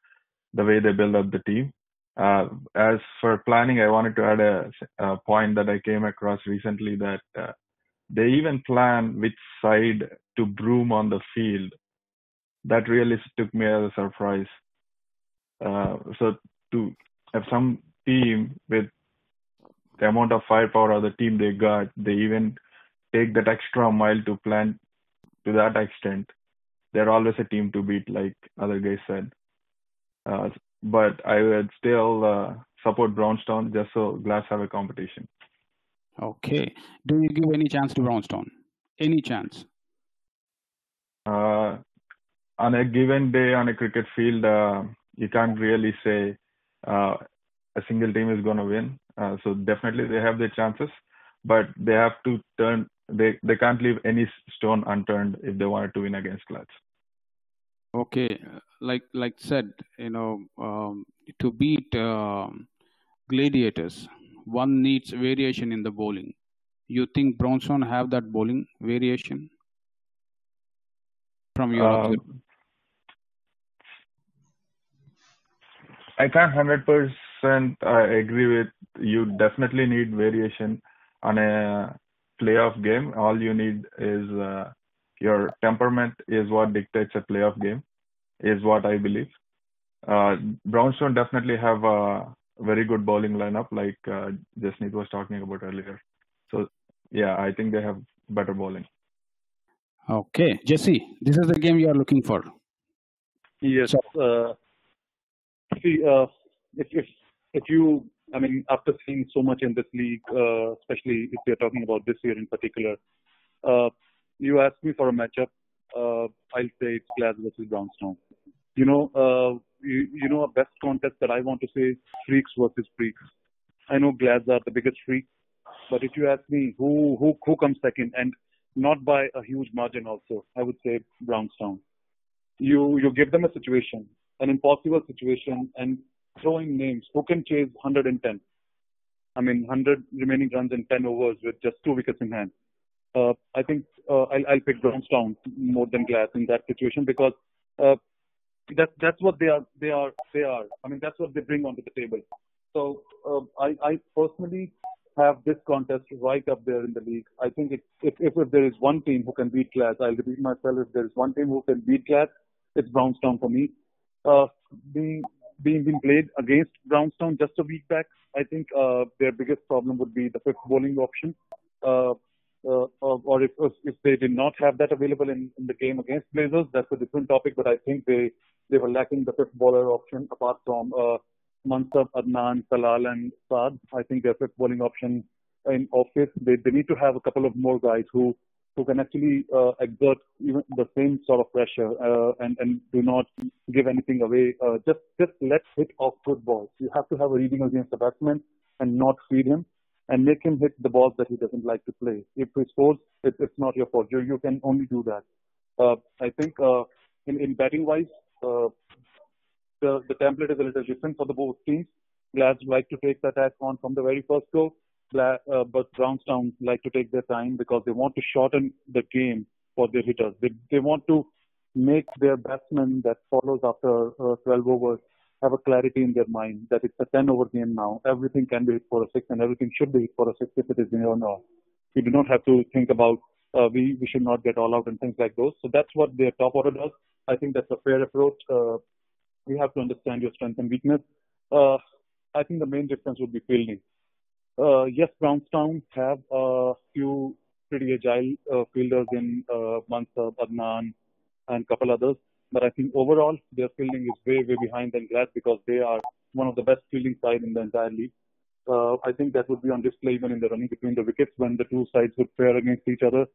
the way they build up the team. As for planning, I wanted to add a point that I came across recently, that they even plan which side to broom on the field. That really took me as a surprise. So to have some team with the amount of firepower of the team they got, they even take that extra mile to plan to that extent. They're always a team to beat, like other guys said. But I would still support Brownstone just so Glass have a competition. Okay. Do you give any chance to Brownstone? Any chance? On a given day on a cricket field, you can't really say a single team is going to win. So definitely they have their chances, but they have to turn. They can't leave any stone unturned if they wanted to win against Glass. Okay, like said, to beat Gladiators, one needs variation in the bowling. You think Brownstone have that bowling variation from your observation? I can't 100% agree with you. Definitely need variation on a playoff game. All you need is your temperament is what dictates a playoff game, is what I believe. Brownstone definitely have a very good bowling lineup, like Jasneet was talking about earlier. So, yeah, I think they have better bowling. Okay, Jesse, this is the game you are looking for. Yes. So, see, if you, after seeing so much in this league, especially if we are talking about this year in particular, you asked me for a matchup. I'll say it's Glass versus Brownstone. A best contest that I want to say is freaks versus freaks. I know Glass are the biggest freaks, but if you ask me who comes second, and not by a huge margin also, I would say Brownstone. You give them a situation, an impossible situation, and throw in names. Who can chase 110? 100 remaining runs in 10 overs with just 2 wickets in hand. I think I'll pick Brownstone more than Glass in that situation, because that's what they are. That's what they bring onto the table. So I personally have this contest right up there in the league. I think if there is one team who can beat Glass, I'll repeat myself, if there is one team who can beat Glass, it's Brownstown for me. Uh, being played against Brownstown just a week back, I think their biggest problem would be the fifth bowling option. Uh, or if they did not have that available in the game against Blazers, that's a different topic. But I think they were lacking the fifth bowler option apart from Mansab, Adnan, Talal, and Saad. I think their fifth bowling option in office, they need to have a couple of more guys who can actually exert even the same sort of pressure and do not give anything away. Just let hit off good balls. You have to have a reading against the batsman and not feed him and make him hit the balls that he doesn't like to play. If he scores, it's not your fault. You can only do that. I think in batting wise, the template is a little different for the both teams. Glads like to take the attack on from the very first go. But Brownstown like to take their time because they want to shorten the game for their hitters. They want to make their batsmen that follows after 12 overs have a clarity in their mind that it's a 10-over game now. Everything can be hit for a 6 and everything should be hit for a 6 if it is in or not. You do not have to think about we should not get all out and things like those. So that's what their top order does. I think that's a fair approach. You have to understand your strength and weakness. I think the main difference would be fielding. Yes, Brownstown have a few pretty agile fielders in Mansab, Adnan, and a couple others. But I think overall, their fielding is way, way behind than Glass because they are one of the best fielding side in the entire league. I think that would be on display even in the running between the wickets when the two sides would pair against each other.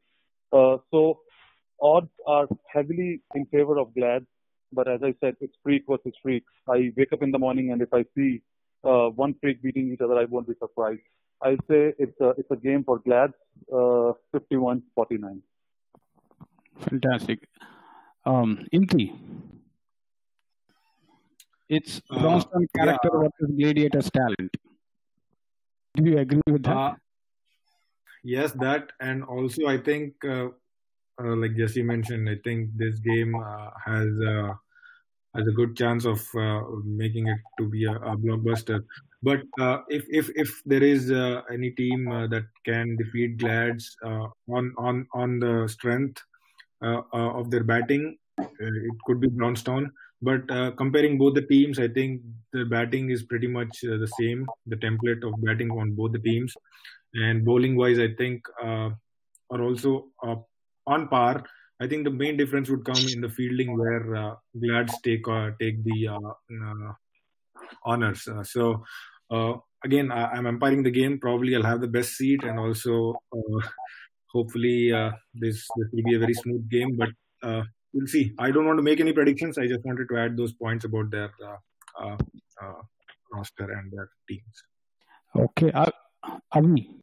So odds are heavily in favor of Glads. But as I said, it's freak versus freak. I wake up in the morning and if I see one freak beating each other, I won't be surprised. I'll say it's a game for Glads, 51-49. Fantastic. Imti, it's Brownstown character versus Gladiator's talent. Do you agree with that? Yes, that, and also I think, like Jesse mentioned, I think this game has a good chance of making it to be a blockbuster. But if there is any team that can defeat Glads on the strength of their batting, it could be Brownstown. But comparing both the teams, I think the batting is pretty much the same, the template of batting on both the teams. And bowling wise, I think are also on par. I think the main difference would come in the fielding where Glads take the honors. So again, I'm umpiring the game. Probably I'll have the best seat, and also hopefully this will be a very smooth game. But we'll see. I don't want to make any predictions. I just wanted to add those points about their roster and their teams. Okay, Avi.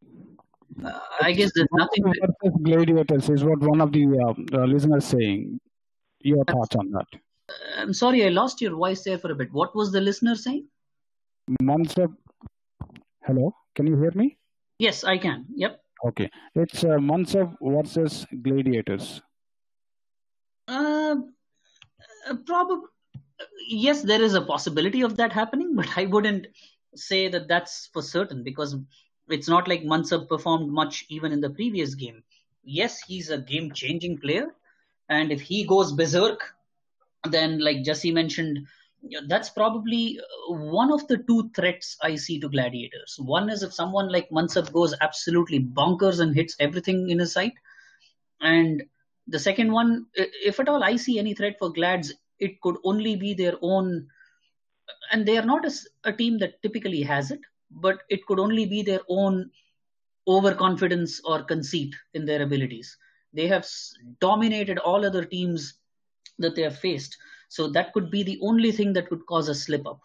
I guess there's nothing. Gladiators is what one of the listeners saying. Your thoughts on that? I'm sorry, I lost your voice there for a bit. What was the listener saying? Mansab. Hello, can you hear me? Yes, I can. Yep. Okay, it's Mansab versus Gladiators. Probably. Yes, there is a possibility of that happening, but I wouldn't say that that's for certain because it's not like Mansab performed much even in the previous game. Yes, he's a game-changing player, and if he goes berserk, then like Jesse mentioned, that's probably one of the two threats I see to Gladiators. One is if someone like Mansab goes absolutely bonkers and hits everything in his sight, and the second one, if at all I see any threat for Glads, it could only be their own, and they are not a team that typically has it, but it could only be their own overconfidence or conceit in their abilities. They have dominated all other teams that they have faced. So that could be the only thing that could cause a slip up.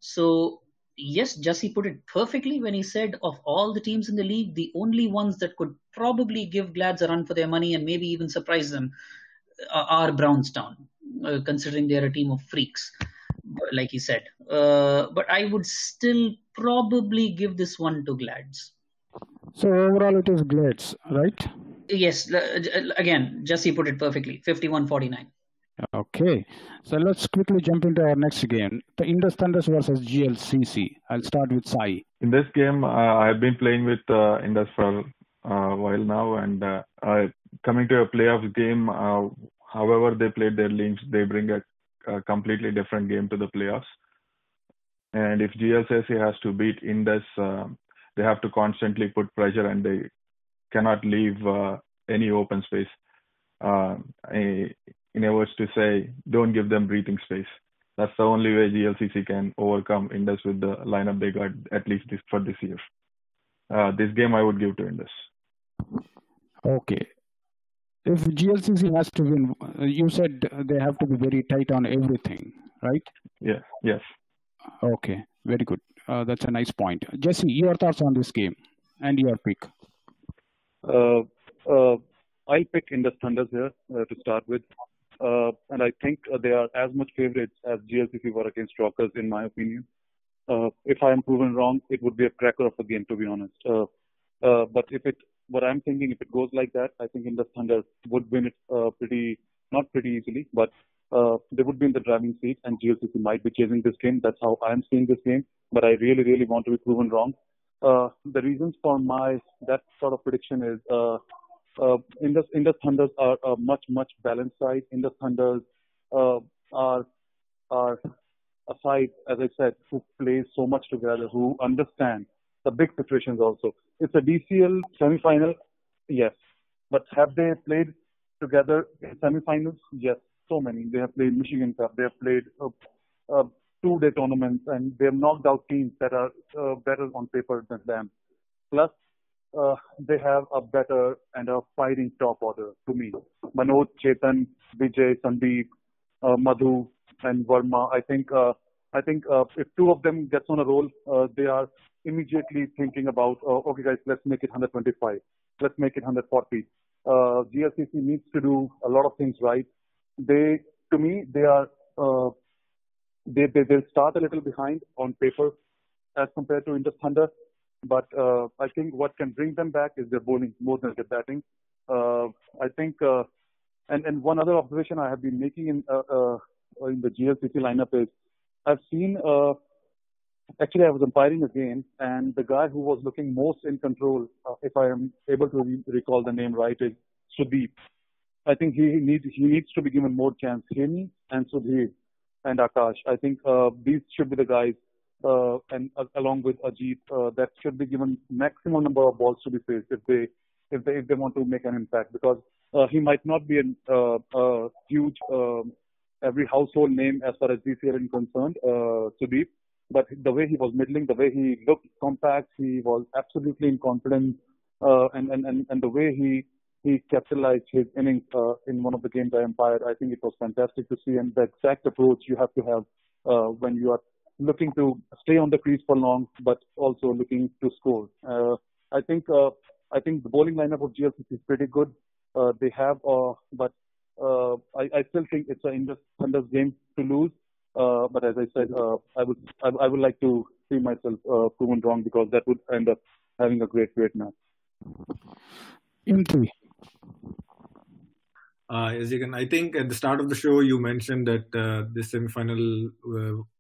So yes, Jesse put it perfectly when he said of all the teams in the league, the only ones that could probably give Glads a run for their money and maybe even surprise them are Brownstown, considering they're a team of freaks, like he said. But I would still probably give this one to Glads. So overall it is Glads, right? Yes, again, Jesse put it perfectly, 51-49. Okay, so let's quickly jump into our next game, the Indus Thunders versus GLCC. I'll start with Sai. In this game, I've been playing with Indus for a while now, and coming to a playoffs game, however they played their leagues, they bring a completely different game to the playoffs. And if GLCC has to beat Indus, they have to constantly put pressure, and they cannot leave any open space. In other words, to say, don't give them breathing space. That's the only way GLCC can overcome Indus with the lineup they got, at least for this year. This game I would give to Indus. Okay. If GLCC has to win, you said they have to be very tight on everything, right? Yeah. Yes. Okay, very good. That's a nice point. Jesse, your thoughts on this game and your pick? I'll pick Indus Thunders here to start with. And I think they are as much favorites as GLCC were against Rockers, in my opinion. If I am proven wrong, it would be a cracker of a game, to be honest. But what I'm thinking, if it goes like that, I think Indus Thunders would win it not pretty easily, but they would be in the driving seat, and GLCC might be chasing this game. That's how I'm seeing this game. But I really, really want to be proven wrong. The reasons for that sort of prediction is Indus Thunders are a much balanced side. Indus Thunders are a side, as I said, who plays so much together, who understand the big situations also. It's a DCL semi-final, yes. But have they played together in semi-finals? Yes, so many. They have played Michigan Cup. They have played two-day tournaments, and they have knocked out teams that are better on paper than them. Plus, they have a better and a fighting top order to me. Manoj, Chetan, Vijay, Sandeep, Madhu, and Verma. I think if two of them gets on a roll, they are immediately thinking about, okay guys, let's make it 125. Let's make it 140. GLCC needs to do a lot of things right. They'll start a little behind on paper as compared to Indus Thunder. But I think what can bring them back is their bowling more than their batting. I think, and one other observation I have been making in the GLCC lineup is, I've seen, actually I was umpiring a game, and the guy who was looking most in control, if I am able to recall the name right, is Sudeep. I think he needs to be given more chance. Him and Sudhir and Akash. I think these should be the guys. And along with Ajit, that should be given maximum number of balls to be faced if they want to make an impact, because he might not be a huge every household name as far as DCL is concerned, Sudeep, but the way he was middling, the way he looked compact, he was absolutely in confidence, and the way he capitalized his innings in one of the games I umpired, I think it was fantastic to see, and the exact approach you have to have when you are looking to stay on the crease for long, but also looking to score. I think the bowling lineup of GLCC is pretty good. They have, but I still think it's an Indus Thunders game to lose. But as I said, I would like to see myself proven wrong, because that would end up having a great match. Imti. Yes, Jagan, I think at the start of the show you mentioned that this semi-final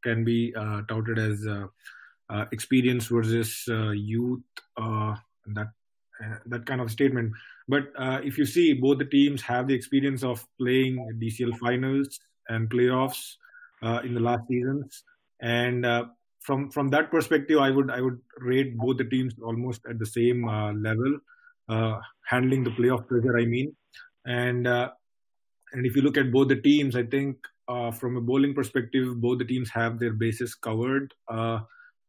can be touted as experience versus youth, that kind of statement. But if you see, both the teams have the experience of playing DCL finals and playoffs in the last seasons, and from that perspective, I would rate both the teams almost at the same level, handling the playoff pressure, I mean, and if you look at both the teams, I think from a bowling perspective, both the teams have their bases covered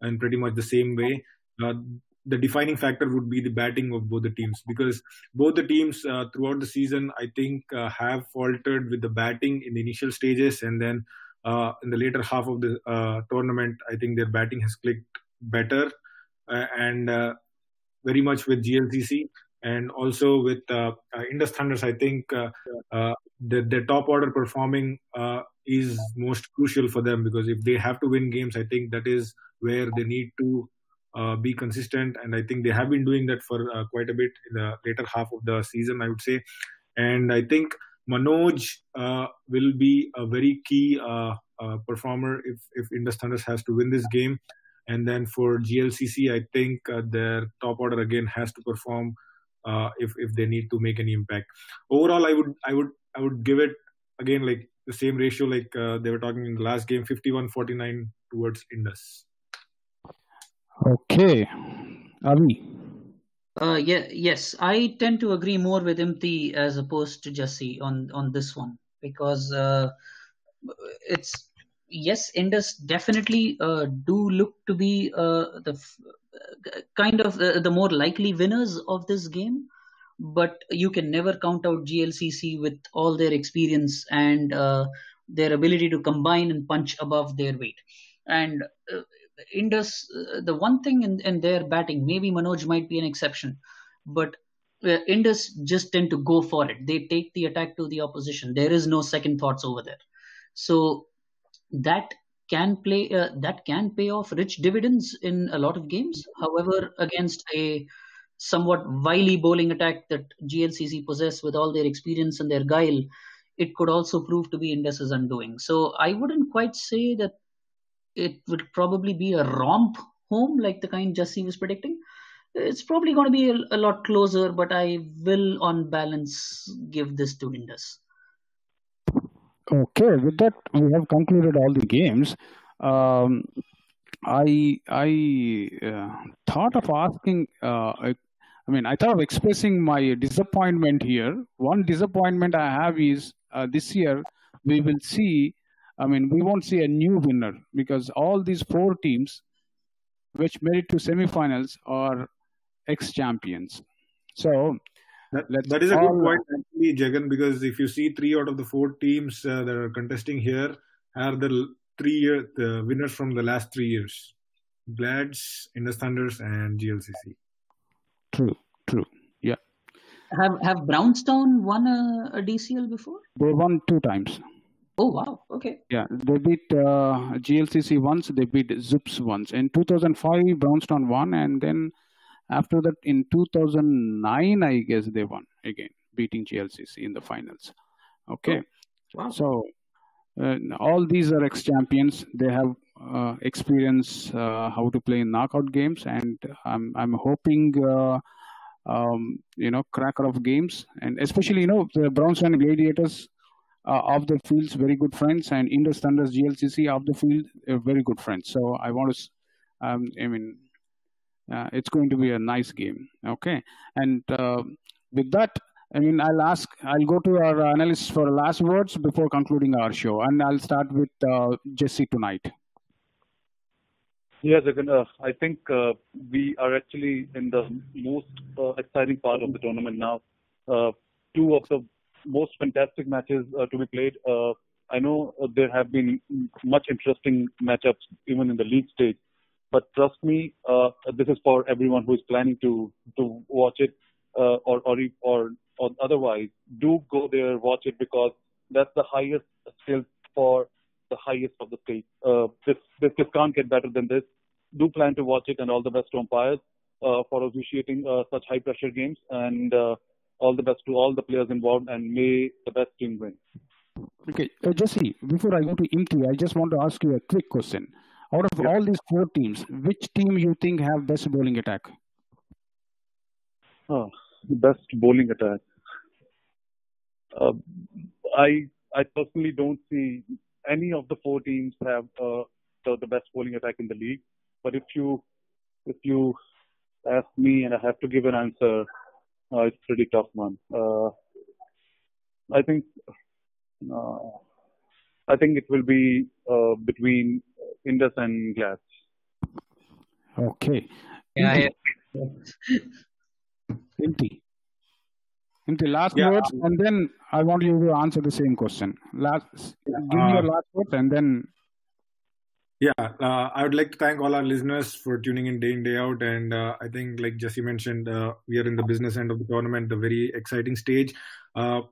in pretty much the same way. The defining factor would be the batting of both the teams, because both the teams throughout the season, I think, have faltered with the batting in the initial stages, and then in the later half of the tournament, I think their batting has clicked better, and very much with GLCC. And also with Indus Thunders, I think the top order performing is most crucial for them, because if they have to win games, I think that is where they need to be consistent. And I think they have been doing that for quite a bit in the later half of the season, I would say. And I think Manoj will be a very key performer if Indus Thunders has to win this game. And then for GLCC, I think their top order again has to perform if they need to make any impact. Overall, I would give it again like the same ratio like they were talking in the last game, 51-49 towards Indus. Okay, Avi. Yes, I tend to agree more with Imti as opposed to Jassi on this one, because it's yes, Indus definitely do look to be the kind of the more likely winners of this game, but you can never count out GLCC with all their experience and their ability to combine and punch above their weight. And Indus, the one thing in their batting, maybe Manoj might be an exception, but Indus just tend to go for it. They take the attack to the opposition. There is no second thoughts over there. So that can pay off rich dividends in a lot of games. However, against a somewhat wily bowling attack that GLCC possess with all their experience and their guile, it could also prove to be Indus's undoing. So I wouldn't quite say that it would probably be a romp home like the kind Jassi was predicting. It's probably going to be a lot closer, but I will, on balance, give this to Indus. Okay, with that we have concluded all the games. I thought of asking. I thought of expressing my disappointment here. One disappointment I have is this year we will see. We won't see a new winner because all these 4 teams which made it to semifinals are ex-champions. So that is a good point actually, Jagan, because if you see 3 out of the 4 teams that are contesting here are the winners from the last 3 years: Glads, Indus Thunders, and GLCC. True. Yeah. Have Brownstown won a DCL before? They won 2 times. Oh wow! Okay. Yeah, they beat GLCC once. They beat Zips once. In 2005, Brownstown won, and then after that, in 2009, I guess they won again, beating GLCC in the finals. Okay. Wow. So all these are ex-champions. They have experience how to play in knockout games, and I'm hoping cracker of games, and especially the Brownstown Gladiators. Off the fields, very good friends, and Indus Thunders GLCC off the field, very good friends. So I want to, it's going to be a nice game. Okay, and with that, I'll go to our analysts for last words before concluding our show, and I'll start with Jesse tonight. Yeah, Jagan, I think we are actually in the most exciting part of the tournament now. 2 of the most fantastic matches to be played. I know there have been much interesting matchups even in the league stage, but trust me, this is for everyone who is planning to watch it or otherwise. Do go there, watch it, because that's the highest skill for the highest of the stage. This can't get better than this. Do plan to watch it, and all the best to umpires for officiating such high pressure games, and all the best to all the players involved, and may the best team win. Okay, Jesse, before I go to Imti, I just want to ask you a quick question. Out of all these 4 teams, which team you think have best bowling attack? Best bowling attack. I personally don't see any of the 4 teams have the best bowling attack in the league. But if you ask me and I have to give an answer, it's a pretty tough one. I think it will be between Indus and Glass. Okay. Yeah. Imti, last words, and then I want you to answer the same question. Give me your last words, and then. I would like to thank all our listeners for tuning in day out. And I think, like Jesse mentioned, we are in the business end of the tournament, a very exciting stage. I'll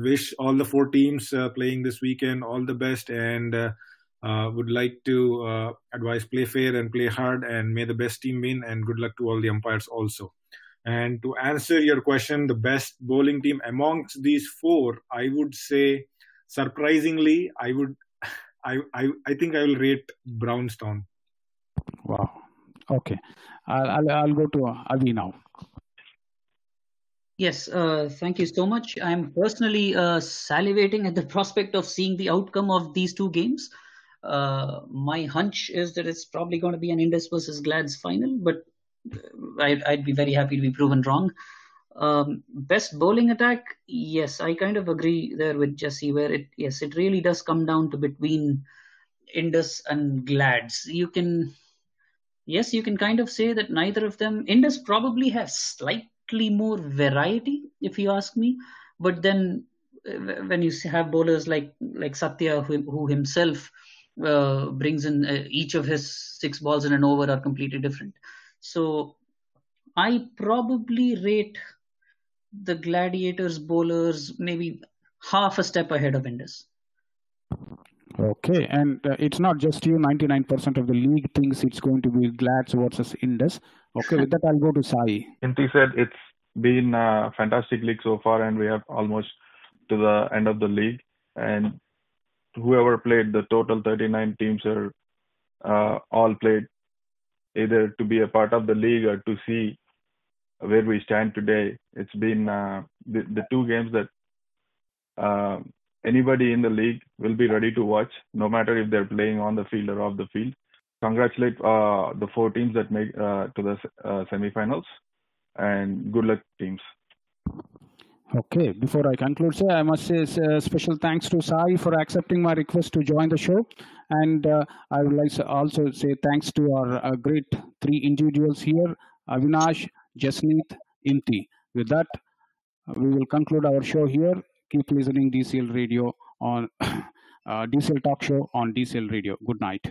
wish all the 4 teams playing this weekend all the best, and would like to advise play fair and play hard, and may the best team win, and good luck to all the umpires also. And to answer your question, the best bowling team amongst these four, I would say, surprisingly, I think I will rate Brownstone. Wow. Okay. I'll go to Avi now. Yes, thank you so much. I'm personally salivating at the prospect of seeing the outcome of these two games. My hunch is that it's probably going to be an Indus versus Glads final, but I'd be very happy to be proven wrong. Best bowling attack, yes, I kind of agree there with Jesse, where it really does come down to between Indus and Glads. You can kind of say that neither of them. Indus probably has slightly more variety, if you ask me. But then when you have bowlers like Satya, who himself brings in each of his 6 balls in an over are completely different. So I probably rate the Gladiators bowlers maybe half a step ahead of Indus. Okay, and it's not just you. 99% of the league thinks it's going to be Glads versus Indus. Okay, with that I'll go to Sai. Inti said it's been a fantastic league so far, and we have almost to the end of the league. And whoever played, the total 39 teams are all played either to be a part of the league or to see where we stand today. It's been the two games that anybody in the league will be ready to watch, no matter if they're playing on the field or off the field. Congratulate the 4 teams that make to the semifinals, and good luck, teams. Okay, before I conclude, sir, I must say special thanks to Sai for accepting my request to join the show. And I would like to also say thanks to our great 3 individuals here, Avinash, Jasneet, Imti. With that, we will conclude our show here. Keep listening DCL Radio on DCL Talk Show on DCL Radio. Good night.